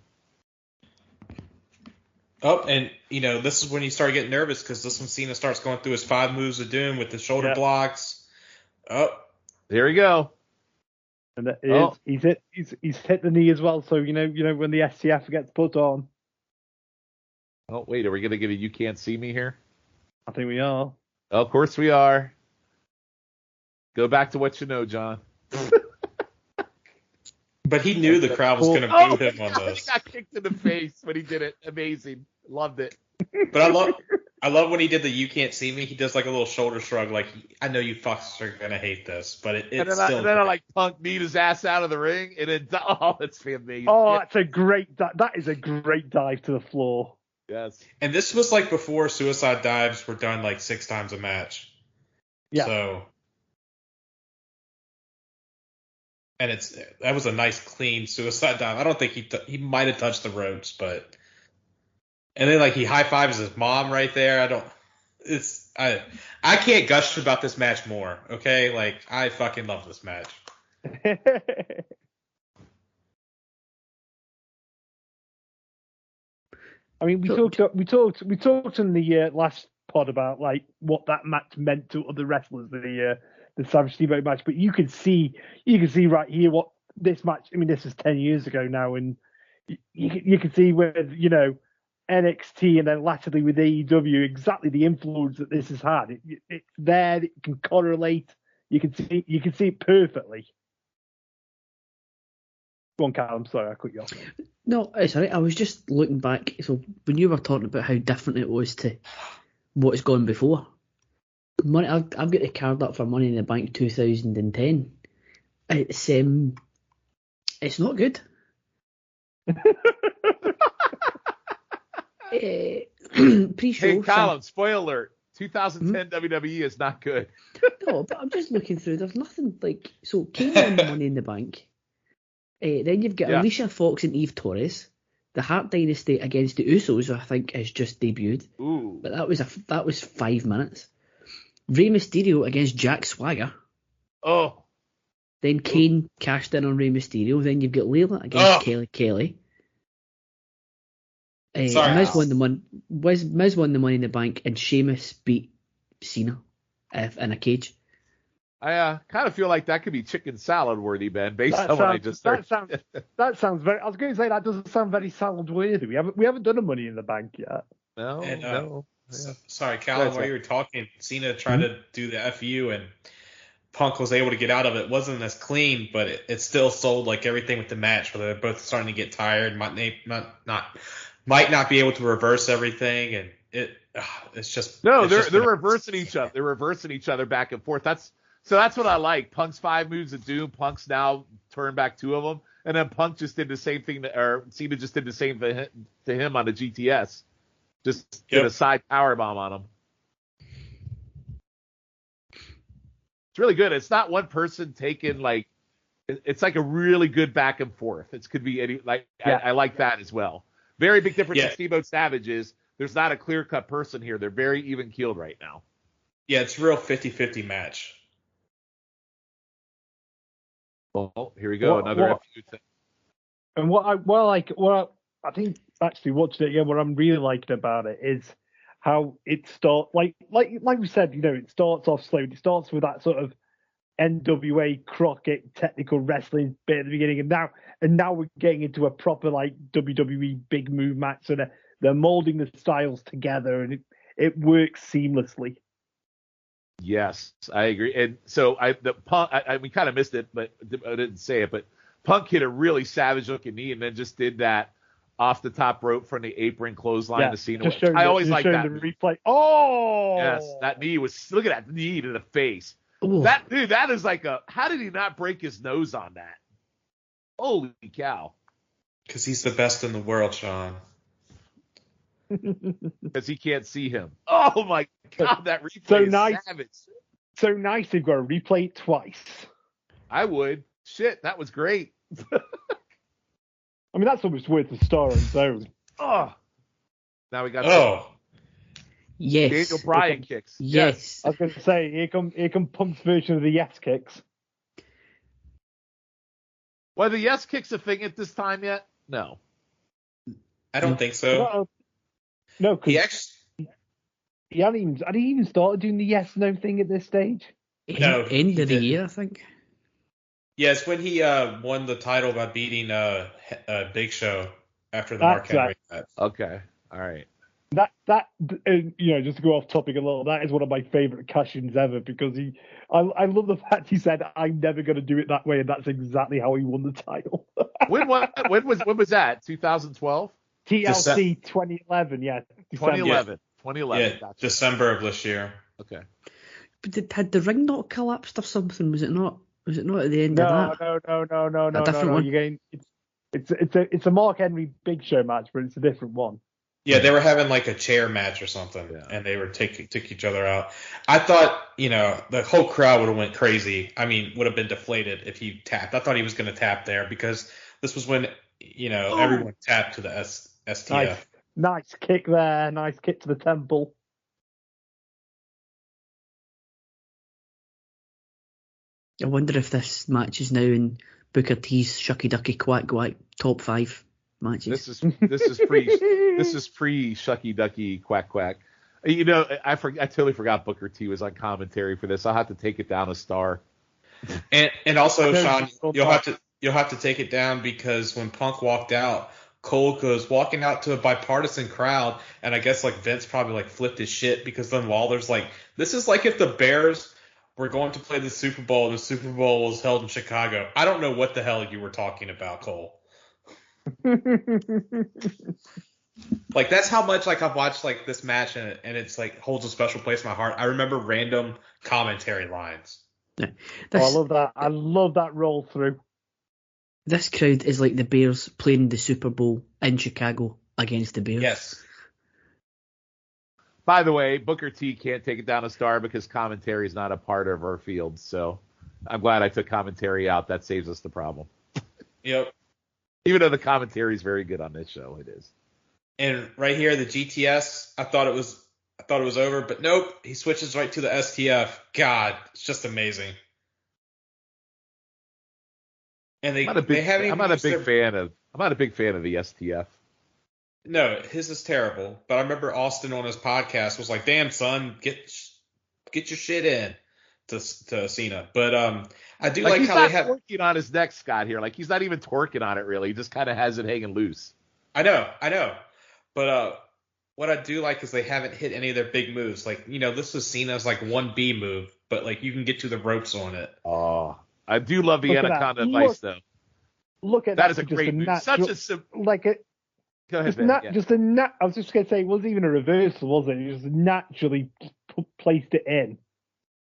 Oh, and, this is when you start getting nervous because this when Cena starts going through his 5 moves of doom with the shoulder blocks. Oh. There we go. And he's hit the knee as well, so, when the STF gets put on. Oh, wait, are we going to give You Can't See Me here? I think we are. Oh, of course we are. Go back to what you know, John. But he knew the crowd was going to boo him on this. He got kicked in the face when he did it. Amazing. Loved it. But I love when he did the You Can't See Me. He does like a little shoulder shrug, like, I know you fucks are going to hate this, but it's still... And then I like Punk beat his ass out of the ring, and then, it's amazing. Oh, that's a great... That is a great dive to the floor. Yes. And this was like before suicide dives were done like 6 times a match. Yeah. So... And that was a nice, clean suicide dive. I don't think he might have touched the ropes, but... And then, like, he high-fives his mom right there. I can't gush about this match more, okay? Like, I fucking love this match. I mean, we talked in the last pod about, like, what that match meant to other wrestlers, the Savage Steamboat match, but you can see right here what this match. I mean, this is 10 years ago now, and you can see where NXT and then latterly with AEW exactly the influence that this has had. It's there. It can correlate. You can see it perfectly. Go on, Calum. Sorry, I cut you off. No, sorry. I was just looking back. So when you were talking about how different it was to what's gone before. I've got the card up for Money in the Bank 2010. It's not good. Pre-show. Hey, Calum, spoiler alert. 2010 WWE is not good. No, but I'm just looking through. There's nothing like... So, Kane won the Money in the Bank. Then you've got Alicia Fox and Eve Torres. The Hart Dynasty against the Usos, I think, has just debuted. Ooh. But that was 5 minutes. Rey Mysterio against Jack Swagger. Oh. Then Kane cashed in on Rey Mysterio. Then you've got Layla against Kelly. Miz won the Money in the Bank, and Sheamus beat Cena in a cage. I kind of feel like that could be chicken salad worthy, Ben, based on what I just heard. That sounds very... I was going to say, that doesn't sound very salad worthy. We haven't done a Money in the Bank yet. No. Sorry, Calum, while you were talking, Cena tried to do the FU, and Punk was able to get out of it. It wasn't as clean, but it still sold like everything with the match, where they're both starting to get tired, might not be able to reverse everything, and it's just... No, they're reversing each other. They're reversing each other back and forth. That's what I like. Punk's 5 moves of doom. Punk's now turned back 2 of them, and then Punk just did the same thing, or Cena just did the same thing to him on the GTS. Just did a side power bomb on him. It's really good. It's not one person taking it's like a really good back and forth. It could be any I like that as well. Very big difference in Steamboat Savage is there's not a clear cut person here. They're very even keeled right now. Yeah, it's a real 50-50 match. Well, here we go. Another FU thing. And I think actually watching it again, what I'm really liking about it is how it starts, like we said, it starts off slow. It starts with that sort of NWA Crockett technical wrestling bit at the beginning, and now we're getting into a proper WWE big move match. So they're molding the styles together, and it works seamlessly. Yes, I agree. And so we kind of missed it, but I didn't say it. But Punk hit a really savage looking knee, and then just did that off the top rope from the apron clothesline to Cena. I always like that. The replay. Oh, yes, that knee was. Look at that knee to the face. Ooh. That is like how did he not break his nose on that? Holy cow! Because he's the best in the world, Shawn. Because he can't see him. Oh my God, that replay So is nice. savage. So nice they've got to replay it twice. I would. Shit, that was great. I mean, that's almost worth the star on its own. Oh. Now we got Yes. Daniel Bryan kicks. Yes. I was going to say, here come Punk's version of the yes kicks. Well, the yes kicks a thing at this time yet? No. I don't think so. No, because He actually, had he even started doing the yes no thing at this stage? No, End he of the didn't. year, I think. yes, when he won the title by beating Big Show after the That's Mark Henry match. Okay. All right. That just to go off topic a little, that is one of my favorite cash-ins ever because I love the fact he said, I'm never going to do it that way, and that's exactly how he won the title. When was that? 2012? TLC 2011, yeah. December. 2011. 2011. Yeah, Gotcha. December of this year. Okay. But had the ring not collapsed or something? Was it not at the end of that? No. A different one? You're getting, it's a Mark Henry Big Show match, but it's a different one. Yeah, they were having like a chair match or something, and they were took each other out. I thought, the whole crowd would have went crazy. I mean, would have been deflated if he tapped. I thought he was going to tap there because this was when, everyone tapped to the STF. Nice kick there. Nice kick to the temple. I wonder if this match is now in Booker T's Shucky Ducky Quack Quack top 5 matches. This is pre Shucky Ducky Quack Quack. I totally forgot Booker T was on commentary for this. I'll have to take it down a star. And also, Shawn, you'll have to take it down because when Punk walked out, Cole goes walking out to a bipartisan crowd, and I guess like Vince probably like flipped his shit because then Lawler's like, this is like if the Bears were going to play the Super Bowl and the Super Bowl was held in Chicago. I don't know what the hell you were talking about, Cole. Like that's how much like I've watched like this match and it's like holds a special place in my heart. I remember random commentary lines. Yeah. I love that. I love that roll through. This crowd is like the Bears playing the Super Bowl in Chicago against the Bears. Yes. By the way, Booker T can't take it down a star because commentary is not a part of our field. So I'm glad I took commentary out. That saves us the problem. Yep. Even though the commentary is very good on this show, it is. And right here, the GTS, I thought it was over, but nope, he switches right to the STF. God, it's just amazing. And I'm not a big fan of the STF. No, his is terrible. But I remember Austin on his podcast was like, "Damn son, get your shit in to Cena." But I do like how they have twerking on his neck, Scott. Here, like he's not even twerking on it really. He just kind of has it hanging loose. I know. But what I do like is they haven't hit any of their big moves. Like this was Cena's like 1B move, but like you can get to the ropes on it. Oh, I do love the Anaconda Vice though. Look at that. That is a great move. Such a simple. Like it. Go ahead, I was just going to say, it wasn't even a reversal, was it? He just naturally placed it in.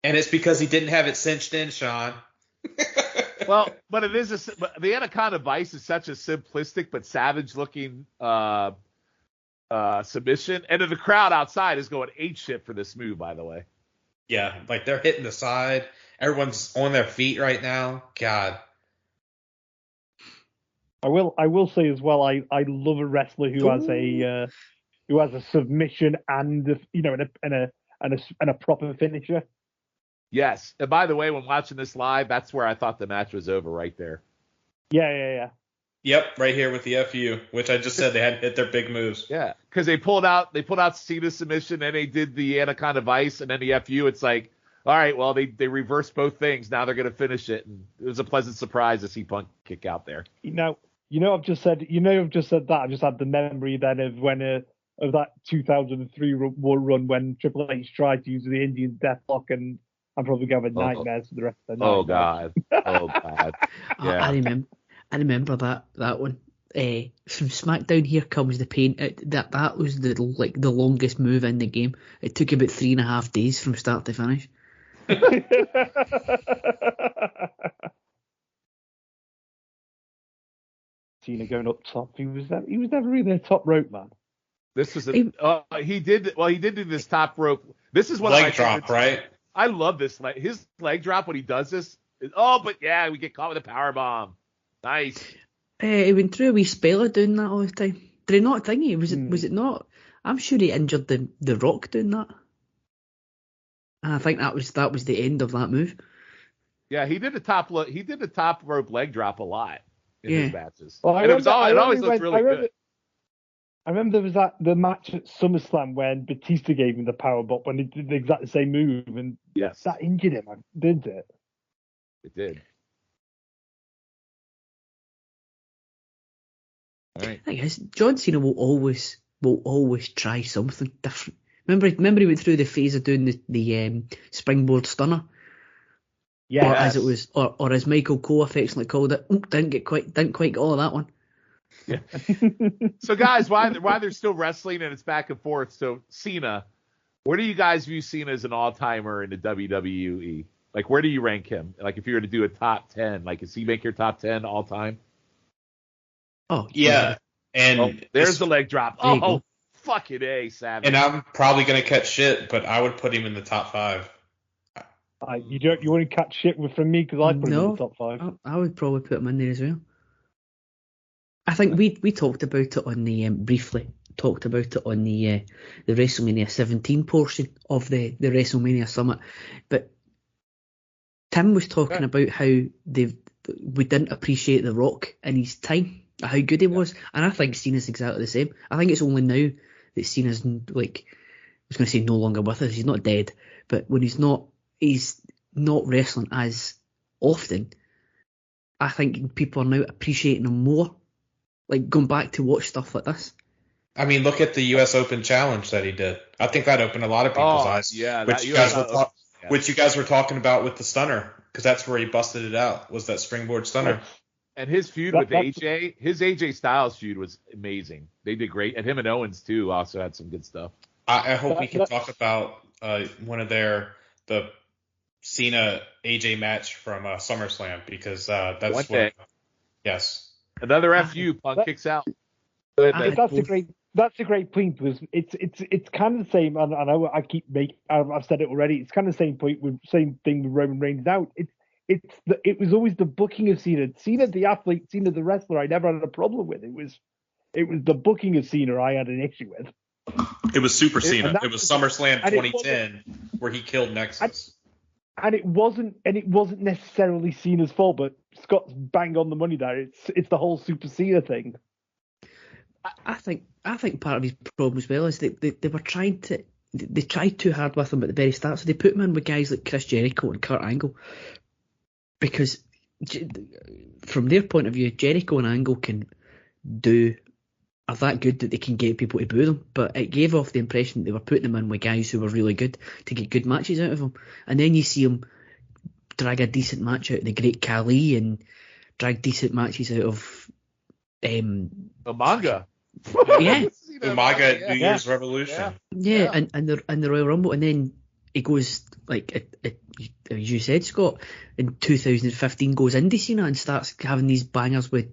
And it's because he didn't have it cinched in, Shawn. Well, but it is but the Anaconda Vice is such a simplistic but savage-looking submission, and then the crowd outside is going ape shit for this move. By the way, yeah, like they're hitting the side. Everyone's on their feet right now. God. I will say as well. I love a wrestler who has a submission and a proper finisher. Yes, and by the way, when watching this live, that's where I thought the match was over right there. Yeah. Yep, right here with the FU, which I just said they hadn't hit their big moves. Yeah, because they pulled out Cena's submission, then they did the Anaconda Vice, and then the FU. It's like, all right, well they reversed both things. Now they're gonna finish it, and it was a pleasant surprise to see Punk kick out there. I've just said that. I've just had the memory then of when of that 2003 run when Triple H tried to use the Indian Deathlock, and I'm probably going to have nightmares for the rest of the night. Oh God. Yeah. I remember that one. From SmackDown, Here Comes the Pain. That was the longest move in the game. It took about 3.5 days from start to finish. Cena going up top. He was never really a top rope man. This is he did do this top rope. This is one of my leg drop, right? I love this. His leg drop when he does this. We get caught with a power bomb. Nice. He went through a wee spell of doing that all the time. Did he not thingy? Was it not? I'm sure he injured the Rock doing that. And I think that was the end of that move. Yeah, he did the top rope leg drop a lot in his matches. Well, it always looked really good. I remember there was the match at SummerSlam when Batista gave him the power bomb when he did the exact same move, and that injured him, didn't it? It did. All right. I guess John Cena will always try something different. Remember he went through the phase of doing the springboard stunner. Yeah. Or as it was, or as Michael Cole affectionately called it, didn't quite get all of that one. Yeah. So guys, why they're still wrestling and it's back and forth. So Cena, where do you guys view Cena as an all-timer in the WWE? Like, where do you rank him? Like, if you were to do a top 10, like, does he make your top 10 all time? Oh yeah. And there's the leg drop. Oh, fucking A, Savage. And I'm probably gonna catch shit, but I would put him in the top 5. You want to catch shit from me because I put him in the top 5. I would probably put him in there as well. I think we talked about it on the briefly talked about it on the WrestleMania 17 portion of the WrestleMania Summit, but Tim was talking about how we didn't appreciate The Rock in his time, how good he was, and I think Cena's exactly the same. I think it's only now that Cena's like, I was going to say no longer with us. He's not dead, but when he's not wrestling as often, I think people are now appreciating him more. Like, going back to watch stuff like this. I mean, look at the U.S. Open Challenge that he did. I think that opened a lot of people's eyes. Yeah, which you guys were talking about with the stunner, because that's where he busted it out, was that springboard stunner. And his feud with AJ, his AJ Styles feud was amazing. They did great, and him and Owens too also had some good stuff. I hope we can talk about one of the Cena AJ match from SummerSlam, because that's what. Yes. Another FU, Punk kicks out. That's a great point, because it's kind of the same. And I know I've said it already. It's kind of the same thing with Roman Reigns out. It was always the booking of Cena, the athlete, Cena the wrestler. I never had a problem with. It was the booking of Cena I had an issue with. It was Super Cena. It was SummerSlam 2010 where he killed Nexus. And it wasn't necessarily Cena's fault, but Scott's bang on the money there. It's the whole Super Cena thing. I think part of his problem as well is they were trying to, they tried too hard with him at the very start, so they put him in with guys like Chris Jericho and Kurt Angle, because from their point of view, Jericho and Angle are that good that they can get people to boo them, but it gave off the impression that they were putting them in with guys who were really good to get good matches out of them. And then you see them drag a decent match out of the Great Khali and drag decent matches out of Umaga. Yeah. Umaga at New Year's Revolution. Yeah, and the Royal Rumble, and then he goes, like, as you said, Scott, in 2015 goes into Cena and starts having these bangers with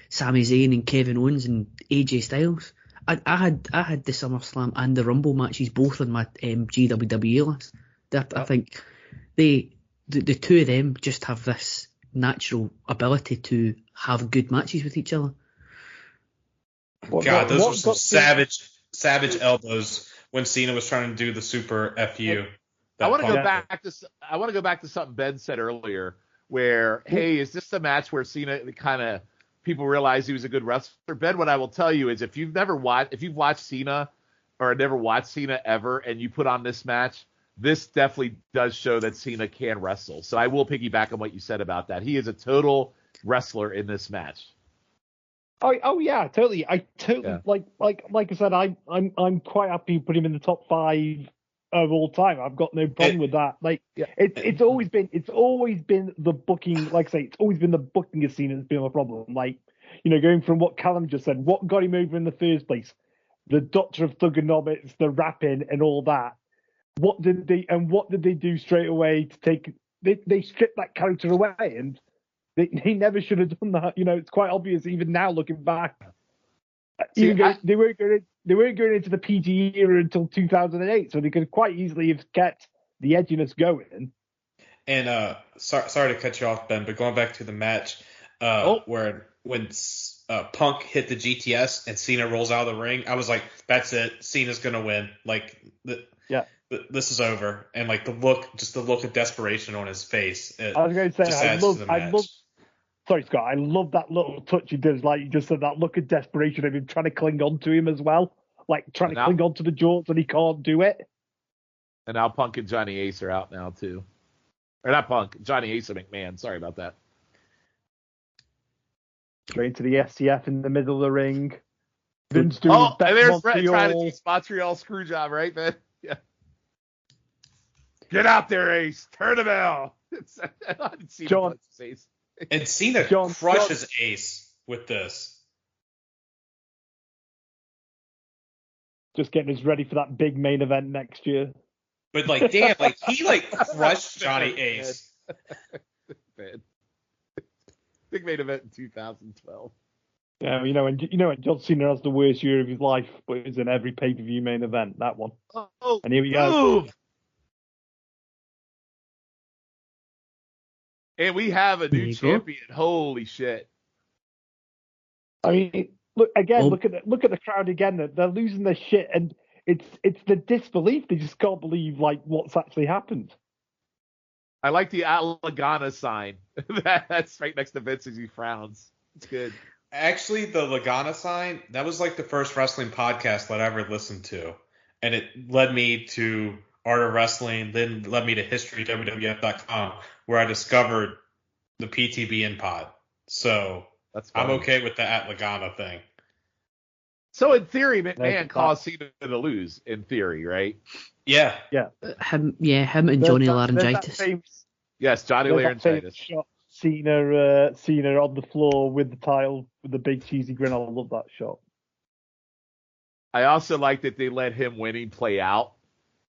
Sami Zayn and Kevin Owens and AJ Styles. I had the SummerSlam and the Rumble matches both on my GWWE list. I think the two of them just have this natural ability to have good matches with each other. God, those were some savage elbows when Cena was trying to do the super FU. I want to go back to something Ben said earlier, where, hey, is this the match where Cena kind of people realize he was a good wrestler? Ben, what I will tell you is if you've watched Cena or never watched Cena ever, and you put on this match, this definitely does show that Cena can wrestle. So I will piggyback on what you said about that. He is a total wrestler in this match. Oh yeah, totally. Like I said, I'm quite happy to put him in the top 5 of all time. I've got no problem with that. Like, it's always been the booking. Like I say, it's always been the booking of Cena that's been a problem. Like, going from what Calum just said, what got him over in the first place, the Doctor of Thugonomics, the rapping, and all that. What did they do straight away to take? They stripped that character away, and they never should have done that. It's quite obvious even now looking back. See, they weren't going into the PG era until 2008, so they could quite easily have kept the edginess going. And sorry to cut you off, Ben, but going back to the match, when Punk hit the GTS and Cena rolls out of the ring, I was like, that's it, Cena's gonna win. Like, this is over. And like the look of desperation on his face. I was going to say, sorry, Scott, I love that little touch he does. Like you just said, that look of desperation of him trying to cling on to him as well, like trying to cling on to the Jorts and he can't do it. And now Punk and Johnny Ace are out now too. Or not Punk, Johnny Ace and McMahon. Sorry about that. Straight to the STF in the middle of the ring. Vince doing and there's Brett trying to do Montreal screw job, right, man? Yeah. Get out there, Ace. Turn the bell. I didn't see John. Ace. And Cena crushes Ace with this. Just getting us ready for that big main event next year. But like, damn, like he like crushed Johnny Ace. Big main event in 2012. Yeah, when John Cena has the worst year of his life, but it's in every pay-per-view main event. That one. Oh, and here we go. And we have a new champion. Holy shit! I mean, look again. Look at the crowd again. They're losing their shit, and it's the disbelief. They just can't believe like what's actually happened. I like the Lagana sign. That's right next to Vince as he frowns. It's good. Actually, the Lagana sign, that was like the first wrestling podcast that I ever listened to, and it led me to Art of Wrestling, then led me to HistoryWWF.com, where I discovered the PTBN pod. So I'm okay with the at Lagana thing. So in theory, McMahon caused Cena to lose. In theory, right? Yeah. Him and Johnny Laryngitis. Yes, Johnny Laryngitis. Shot Cena on the floor with the title with the big cheesy grin. I love that shot. I also like that they let him winning play out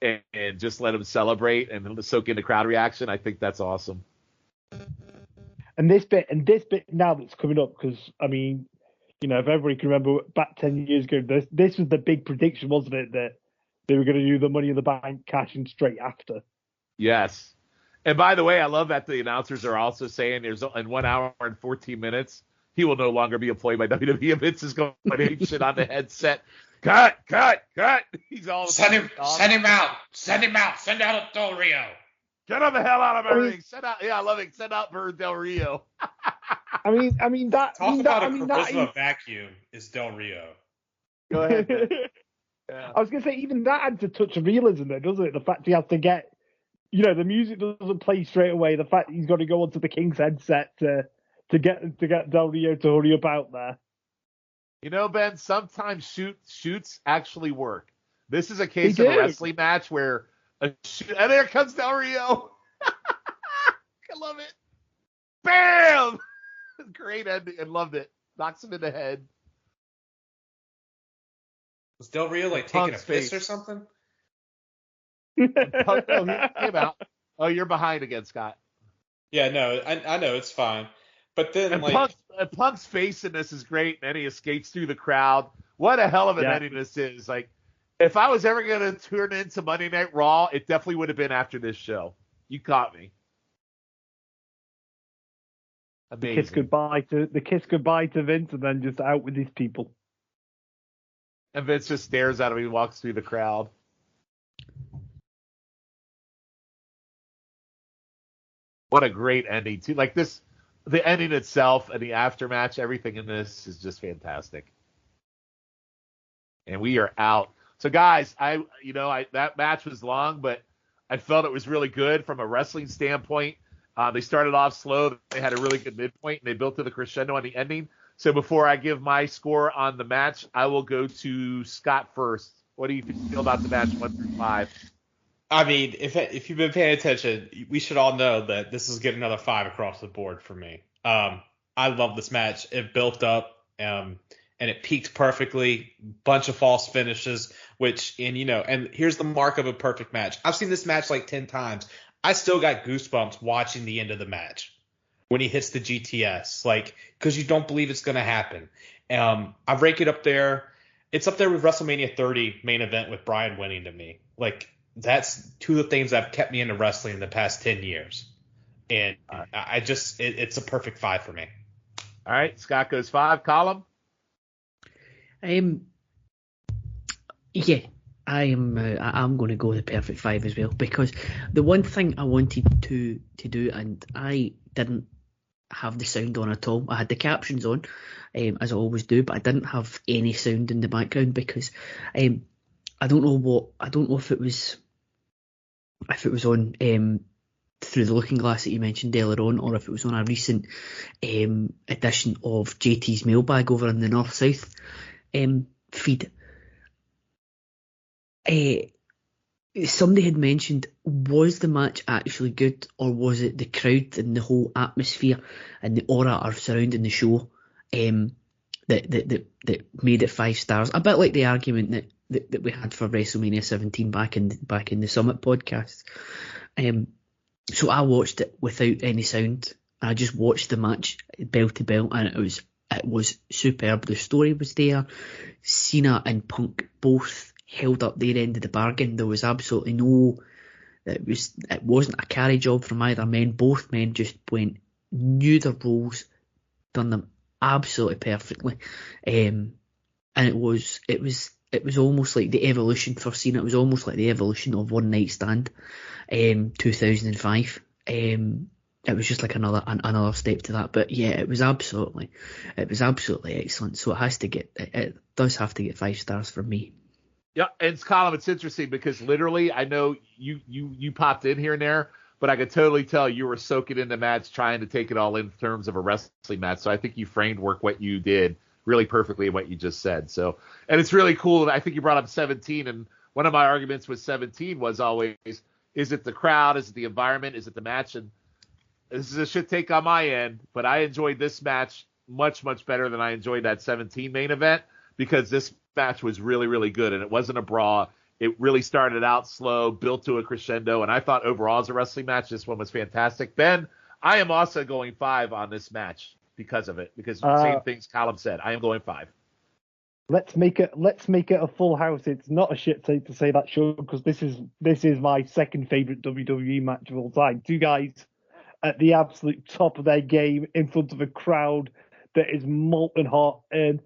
and just let him celebrate and soak in the crowd reaction. I think that's awesome. And this bit now that's coming up, because I mean, if everybody can remember back 10 years ago, this was the big prediction, wasn't it, that they were going to do the Money in the Bank cashing straight after. Yes. And by the way, I love that the announcers are also saying there's in 1 hour and 14 minutes, he will no longer be employed by WWE. Vince is going to ape shit on the headset. Cut. He's all send him out. Send out Del Rio. Get him the hell out of my ring. I love it. Send out Bird Del Rio. I mean that. Talk about a charisma vacuum is Del Rio. Go ahead. Yeah. I was going to say, even that adds a touch of realism there, doesn't it? The fact he has to get, the music doesn't play straight away. The fact he's got to go onto the King's headset to get Del Rio to hurry up out there. Ben, sometimes shoots actually work. This is a case of a wrestling match where and there comes Del Rio. I love it. Bam! Great ending. I loved it. Knocks him in the head. Was Del Rio like taking a piss or something? No, he came out. Oh, you're behind again, Scott. Yeah, no, I know, it's fine. But then, Punk's face in this is great, and then he escapes through the crowd. What a hell of an ending this is. Like, if I was ever going to turn into Monday Night Raw, it definitely would have been after this show. You caught me. Amazing. The kiss goodbye to Vince, and then just out with his people. And Vince just stares at him. He walks through the crowd. What a great ending, too. Like this, the ending itself and the aftermatch, everything in this is just fantastic. And we are out. So, guys, that match was long, but I felt it was really good from a wrestling standpoint. They started off slow. They had a really good midpoint, and they built to the crescendo on the ending. So before I give my score on the match, I will go to Scott first. What do you feel about the match 1 through 5? I mean, if you've been paying attention, we should all know that this is getting another 5 across the board for me. I love this match. It built up, and it peaked perfectly. Bunch of false finishes, and here's the mark of a perfect match. I've seen this match like 10 times. I still got goosebumps watching the end of the match when he hits the GTS, because you don't believe it's going to happen. I've ranked it up there. It's up there with WrestleMania 30 main event with Bryan winning to me. Like, that's two of the things that have kept me into wrestling in the past 10 years. And I just, it's a perfect 5 for me. All right, Scott goes 5. Calum? Yeah, I'm going to go the perfect 5 as well, because the one thing I wanted to do, and I didn't have the sound on at all. I had the captions on, as I always do, but I didn't have any sound in the background because I don't know if it was on through the looking glass that you mentioned earlier on, or if it was on a recent edition of JT's mailbag over in the North South feed. Somebody had mentioned, was the match actually good, or was it the crowd and the whole atmosphere and the aura surrounding the show that made it 5 stars? A bit like the argument that we had for WrestleMania 17 back in the Summit podcast. So I watched it without any sound. I just watched the match bell to bell, and it was superb. The story was there. Cena and Punk both held up their end of the bargain. There was absolutely it wasn't a carry job from either men. Both men just knew their roles, done them absolutely perfectly. And it was almost like the evolution for Cena. It was almost like the evolution of One Night Stand, 2005. It was just like another step to that. But yeah, it was absolutely excellent. So it does have to get 5 stars from me. Yeah, and Colin, it's interesting because literally, I know you popped in here and there, but I could totally tell you were soaking in the match, trying to take it all in terms of a wrestling match. So I think you framed what you did really perfectly in what you just said. So, and it's really cool. I think you brought up 17, and one of my arguments with 17 was always, is it the crowd? Is it the environment? Is it the match? And this is a shit take on my end, but I enjoyed this match much, much better than I enjoyed that 17 main event, because this match was really, really good, and it wasn't a brawl. It really started out slow, built to a crescendo, and I thought overall as a wrestling match, this one was fantastic. Ben, I am also going 5 on this match because of it, because same things Calum said. I am going 5. Let's make it a full house. It's not a shit take to say that, Sean, because this is my second favorite WWE match of all time. Two guys at the absolute top of their game in front of a crowd that is molten hot, and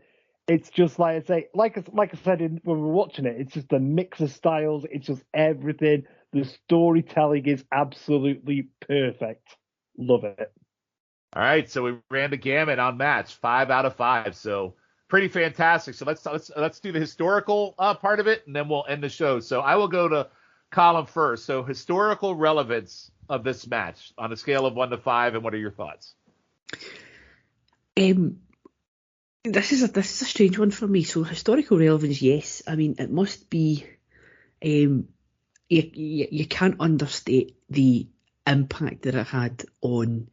it's just like I say, like I said when we were watching it, it's just a mix of styles. It's just everything. The storytelling is absolutely perfect. Love it. All right, so we ran the gamut on match, 5 out of 5. So pretty fantastic. So let's do the historical part of it, and then we'll end the show. So I will go to Calum first. So historical relevance of this match on a scale of 1 to 5, and what are your thoughts? This is a strange one for me. So historical relevance, yes. I mean, it must be. You can't understate the impact that it had on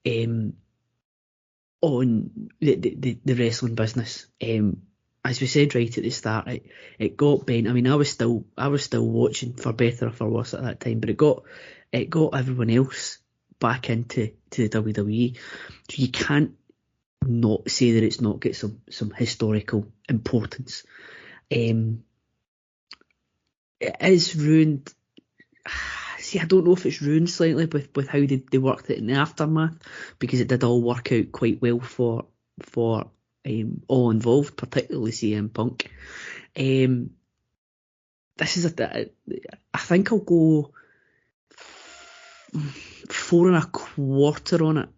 the wrestling business. As we said right at the start, it got bent. I mean, I was still watching, for better or for worse at that time, but it got everyone else back into the WWE. So you can't not say that it's not got some historical importance. It is ruined. See, I don't know if it's ruined slightly with how they worked it in the aftermath, because it did all work out quite well for all involved, particularly CM Punk. This is I think I'll go 4.25 on it.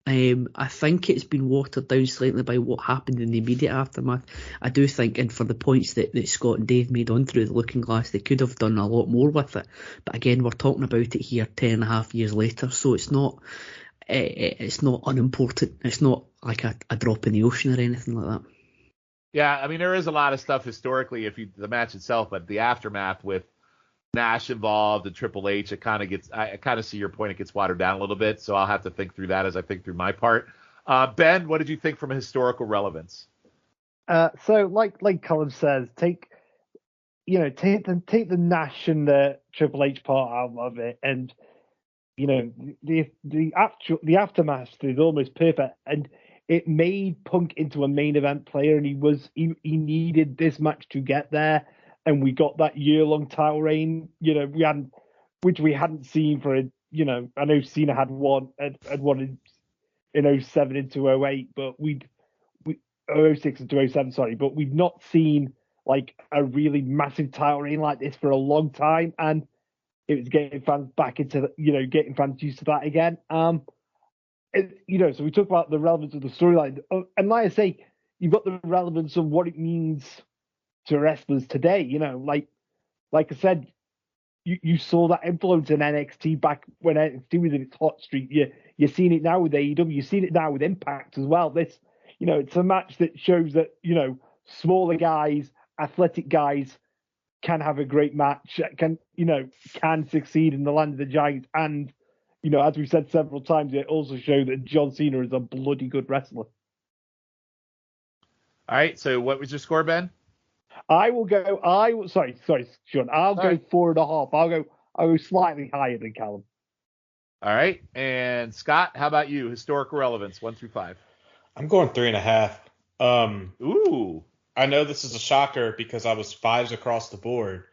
I think it's been watered down slightly by what happened in the immediate aftermath. I do think, and for the points that Scott and Dave made on through the looking glass, they could have done a lot more with it. But again, we're talking about it here 10.5 years later, so it's not unimportant. It's not like a drop in the ocean or anything like that. Yeah, I mean, there is a lot of stuff historically, the match itself, but the aftermath with Nash involved and Triple H, I kind of see your point. It gets watered down a little bit, so I'll have to think through that as I think through my part. Ben, what did you think from a historical relevance? So like Colin says, take the Nash and the Triple H part out of it, and the aftermath is almost perfect. And it made Punk into a main event player, and he needed this match to get there, and we got that year-long title reign. Which we hadn't seen for I know Cena had one in 07 into 08, but we 06 into 07, sorry, but we've not seen like a really massive title reign like this for a long time, and it was getting fans back into getting fans used to that again. So we talk about the relevance of the storyline, and like I say, you've got the relevance of what it means to wrestlers today. Like I said, you saw that influence in NXT back when NXT was in its hot streak. You're seeing it now with AEW. You're seeing it now with Impact as well. This, it's a match that shows that smaller guys, athletic guys can have a great match, can succeed in the land of the giants, and as we've said several times, it also showed that John Cena is a bloody good wrestler. All right, so what was your score, Ben? Sorry, Sean. I'll go 4.5. I'll go slightly higher than Calum. All right, and Scott, how about you? Historical relevance, 1 through 5. I'm going 3.5. Ooh. I know this is a shocker because I was 5s across the board,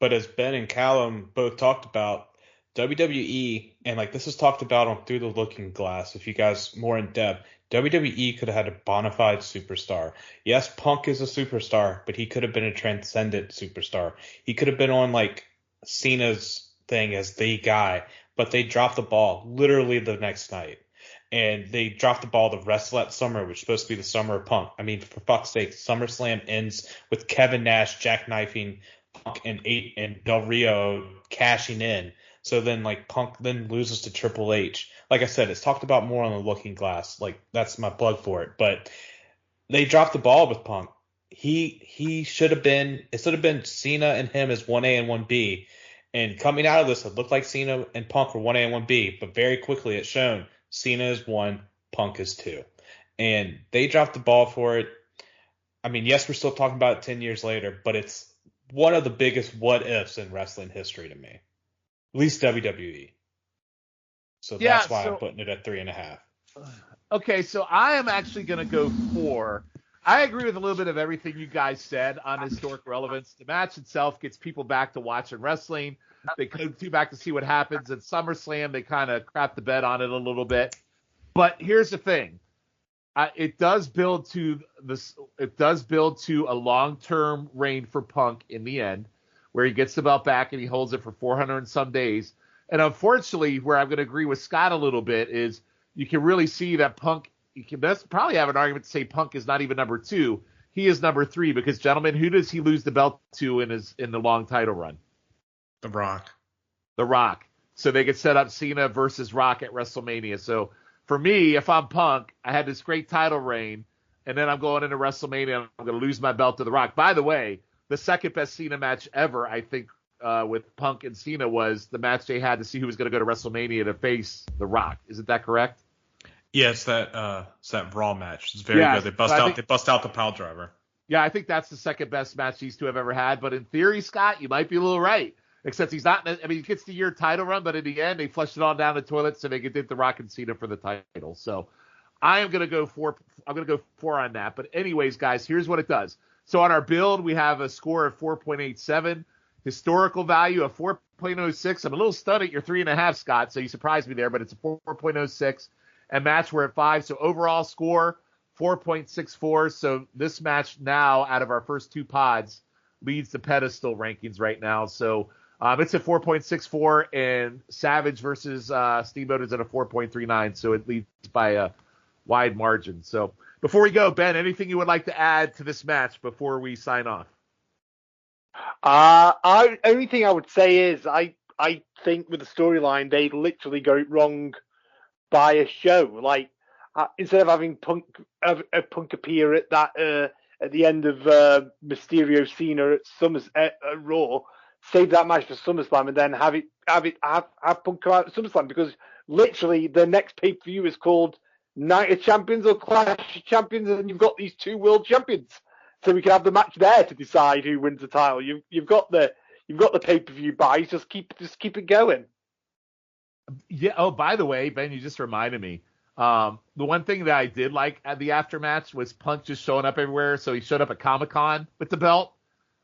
but as Ben and Calum both talked about, WWE, and like this is talked about on Through the Looking Glass, if you guys more in depth, WWE could have had a bona fide superstar. Yes, Punk is a superstar, but he could have been a transcendent superstar. He could have been on like Cena's thing as the guy, but they dropped the ball literally the next night. And they dropped the ball the rest of that summer, which is supposed to be the summer of Punk. I mean, for fuck's sake, SummerSlam ends with Kevin Nash jackknifing Punk and Del Rio cashing in. So then, like, Punk then loses to Triple H. Like I said, it's talked about more on the Looking Glass. Like, that's my plug for it. But they dropped the ball with Punk. He should have been – it should have been Cena and him as 1A and 1B. And coming out of this, it looked like Cena and Punk were 1A and 1B. But very quickly it's shown Cena is 1, Punk is 2. And they dropped the ball for it. I mean, yes, we're still talking about it 10 years later, but it's one of the biggest what-ifs in wrestling history to me. At least WWE. So that's why I'm putting it at 3.5. Okay, so I am actually going to go 4. I agree with a little bit of everything you guys said on historic relevance. The match itself gets people back to watching wrestling. They come back to see what happens at SummerSlam. They kind of crap the bed on it a little bit. But here's the thing. It does build to a long-term reign for Punk in the end, where he gets the belt back and he holds it for 400 and some days. And unfortunately, where I'm going to agree with Scott a little bit is you can really see that Punk, you can probably have an argument to say Punk is not even number 2. He is number 3 because, gentlemen, who does he lose the belt to in the long title run? The Rock. The Rock. So they could set up Cena versus Rock at WrestleMania. So for me, if I'm Punk, I had this great title reign, and then I'm going into WrestleMania and I'm going to lose my belt to The Rock. By the way, the second best Cena match ever, I think, with Punk and Cena was the match they had to see who was going to go to WrestleMania to face The Rock. Isn't that correct? Yes, that Raw match. It's very good. They bust out the pile driver. Yeah, I think that's the second best match these two have ever had. But in theory, Scott, you might be a little right. Except he's not. I mean, he gets the year title run, but in the end, they flushed it all down the toilet so they could get The Rock and Cena for the title. So I am going to go 4. I'm going to go 4 on that. But anyways, guys, here's what it does. So on our build, we have a score of 4.87, historical value of 4.06. I'm a little stunned at your 3.5, Scott, so you surprised me there, but it's a 4.06. And match, we're at 5. So overall score, 4.64. So this match now, out of our first 2 pods, leads the Pedestal rankings right now. So it's at 4.64, and Savage versus Steamboat is at a 4.39. So it leads by a wide margin. So before we go, Ben, anything you would like to add to this match before we sign off? Only thing I would say is I think with the storyline, they literally got it wrong by a show. Like, instead of having Punk appear at that at the end of Mysterio Cena at Raw, save that match for SummerSlam and then have Punk come out at SummerSlam, because literally the next pay-per-view is called Night of Champions or Clash of Champions, and you've got these 2 world champions, so we can have the match there to decide who wins the title. You've got the pay-per-view buys. Just keep it going. Yeah. Oh, by the way, Ben, you just reminded me. The one thing that I did like at the aftermatch was Punk just showing up everywhere. So he showed up at Comic-Con with the belt.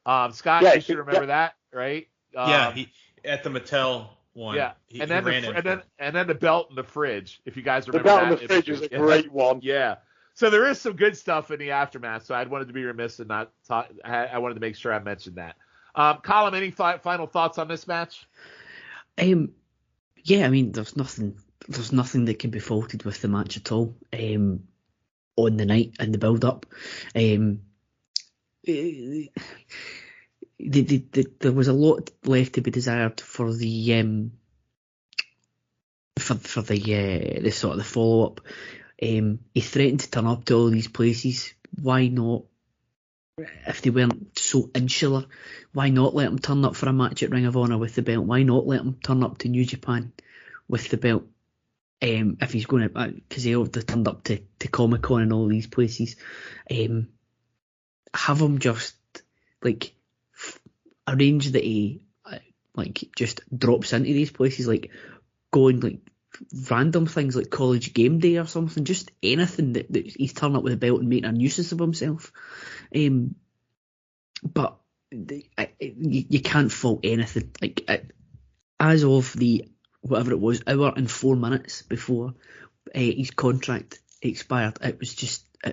Scott, you should remember that, right? He at the Mattel one. Yeah, He and then ran the belt in the fridge. If you guys remember the belt that, in the fridge is a great one. Yeah. So there is some good stuff in the aftermath. So I wanted to be remiss and not talk. I wanted to make sure I mentioned that. Calum, any final thoughts on this match? Yeah, I mean, there's nothing that can be faulted with the match at all. On the night and the build up, there was a lot left to be desired for the for the sort of the follow up. He threatened to turn up to all these places. Why not? If they weren't so insular, why not let him turn up for a match at Ring of Honor with the belt? Why not let him turn up to New Japan with the belt? If he's going to, because he already turned up to Comic-Con and all these places, have him just like arrange that he like just drops into these places, like going like random things like College Game Day or something, just anything that he's turning up with a belt and making a nuisance of himself. But you can't fault anything. Like as of the whatever it was, hour and 4 minutes before his contract expired, it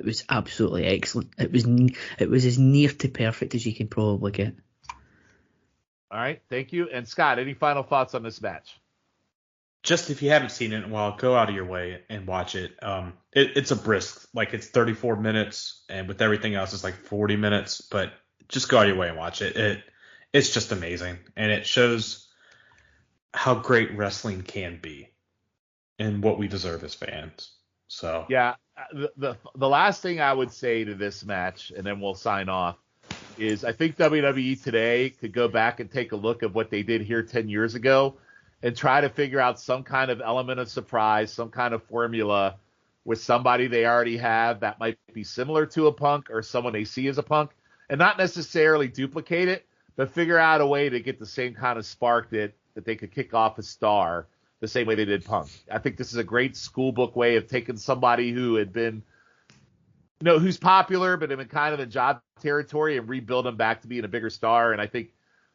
was absolutely excellent. It was as near to perfect as you can probably get. All right, thank you. And Scott, any final thoughts on this match? Just if you haven't seen it in a while, go out of your way and watch it. It's a brisk, like it's 34 minutes, and with everything else, it's like 40 minutes. But just go out of your way and watch it. It's just amazing, and it shows how great wrestling can be and what we deserve as fans. So yeah, the last thing I would say to this match, and then we'll sign off, is I think WWE today could go back and take a look at what they did here 10 years ago and try to figure out some kind of element of surprise, some kind of formula with somebody they already have that might be similar to a Punk or someone they see as a Punk, and not necessarily duplicate it, but figure out a way to get the same kind of spark that they could kick off a star the same way they did Punk. I think this is a great school book way of taking somebody who had been, who's popular, but in kind of in job territory and rebuild them back to being a bigger star. And I think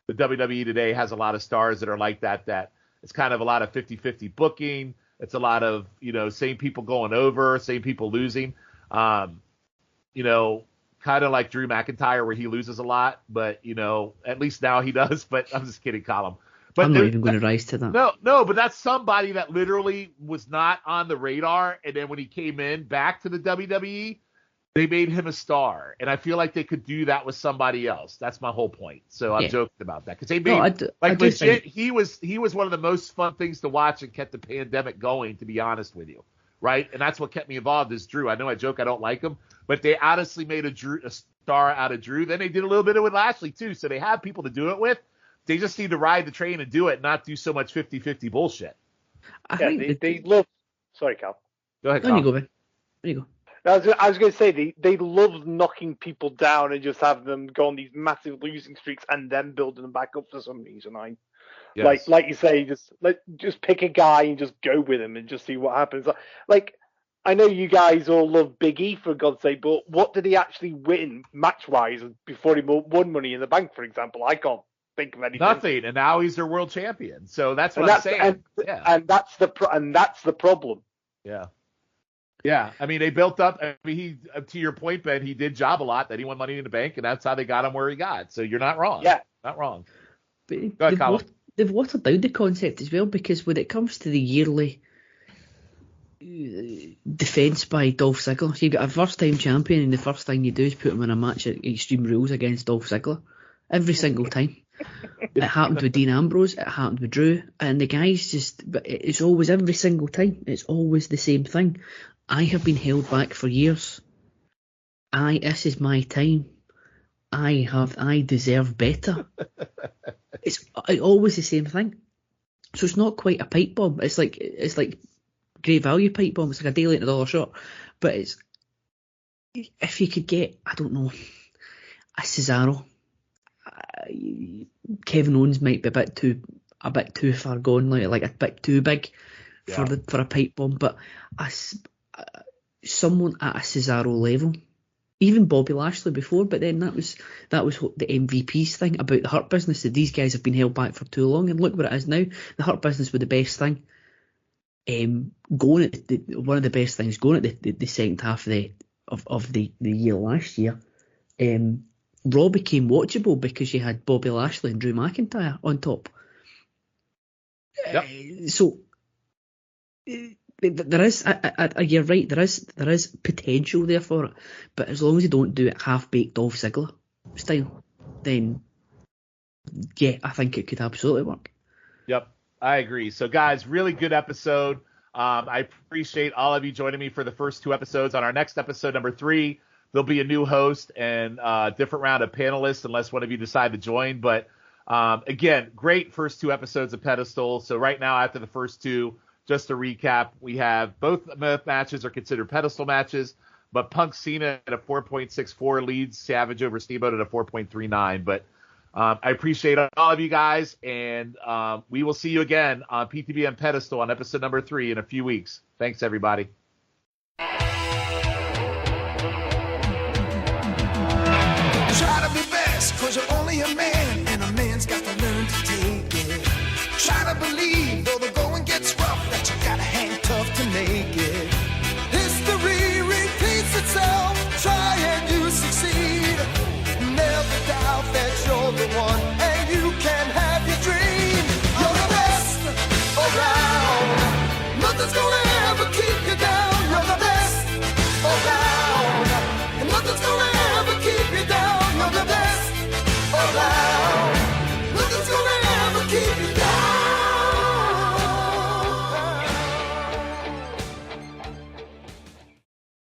the WWE today has a lot of stars that are like that it's kind of a lot of 50-50 booking. It's a lot of, same people going over, same people losing. Kind of like Drew McIntyre where he loses a lot, but, at least now he does. But I'm just kidding, Calum. But I'm not even going to rise to that. No, but that's somebody that literally was not on the radar. And then when he came in back to the WWE, they made him a star. And I feel like they could do that with somebody else. That's my whole point. So I'm joking about that. Because they made, legit, he was one of the most fun things to watch and kept the pandemic going, to be honest with you. Right? And that's what kept me involved is Drew. I know I joke I don't like him, but they honestly made a star out of Drew. Then they did a little bit of it with Lashley, too. So they have people to do it with. They just need to ride the train and do it, not do so much 50-50 bullshit. I think they love. Sorry, Cal. Go ahead, Cal. Cal. You go, man. There you go. I was going to say they love knocking people down and just having them go on these massive losing streaks and then building them back up for some reason. Yes. Like you say, just pick a guy and just go with him and just see what happens. Like I know you guys all love Big E for God's sake, but what did he actually win match wise before he won Money in the Bank, for example? I can't think of anything. Nothing, and now he's their world champion. So that's what I'm saying. And that's the problem. Yeah. Yeah, I mean, they built up. I mean, he, to your point, Ben, he did job a lot. That he won Money in the Bank, and that's how they got him where he got. So you're not wrong. Yeah, not wrong. But Go ahead, they've watered down the concept as well, because when it comes to the yearly defence by Dolph Ziggler, so you've got a first-time champion, and the first thing you do is put him in a match at Extreme Rules against Dolph Ziggler every single time. It happened with Dean Ambrose, it happened with Drew, and the guys but it's always every single time. It's always the same thing. I have been held back for years. This is my time. I deserve better. It's always the same thing. So it's not quite a pipe bomb. It's like great value pipe bomb. It's like a daily $1 shot. But it's, if you could get, I don't know, a Cesaro. Kevin Owens might be a bit too far gone, like a bit too big for a pipe bomb. But someone at a Cesaro level. Even Bobby Lashley before, but then that was what the MVP's thing about the Hurt Business, that these guys have been held back for too long, and look what it is now. The Hurt Business were the best thing. Going at one of the best things going at the second half of the year last year. Raw became watchable because you had Bobby Lashley and Drew McIntyre on top. Yep. So there is, you're right, there is potential there for it, but as long as you don't do it half-baked Dolph Ziggler style, then yeah, I think it could absolutely work. Yep, I agree. So guys, really good episode. I appreciate all of you joining me for the first 2 episodes. On our next episode, number 3, there'll be a new host and a different round of panelists unless one of you decide to join. But again, great first 2 episodes of Pedestal. So right now, after the first 2, just to recap, we have both matches are considered Pedestal matches, but Punk Cena at a 4.64 leads Savage over Steamboat at a 4.39. But I appreciate all of you guys, and we will see you again on PTBN Pedestal on episode number 3 in a few weeks. Thanks, everybody. Try to be best, 'cause you're only a man.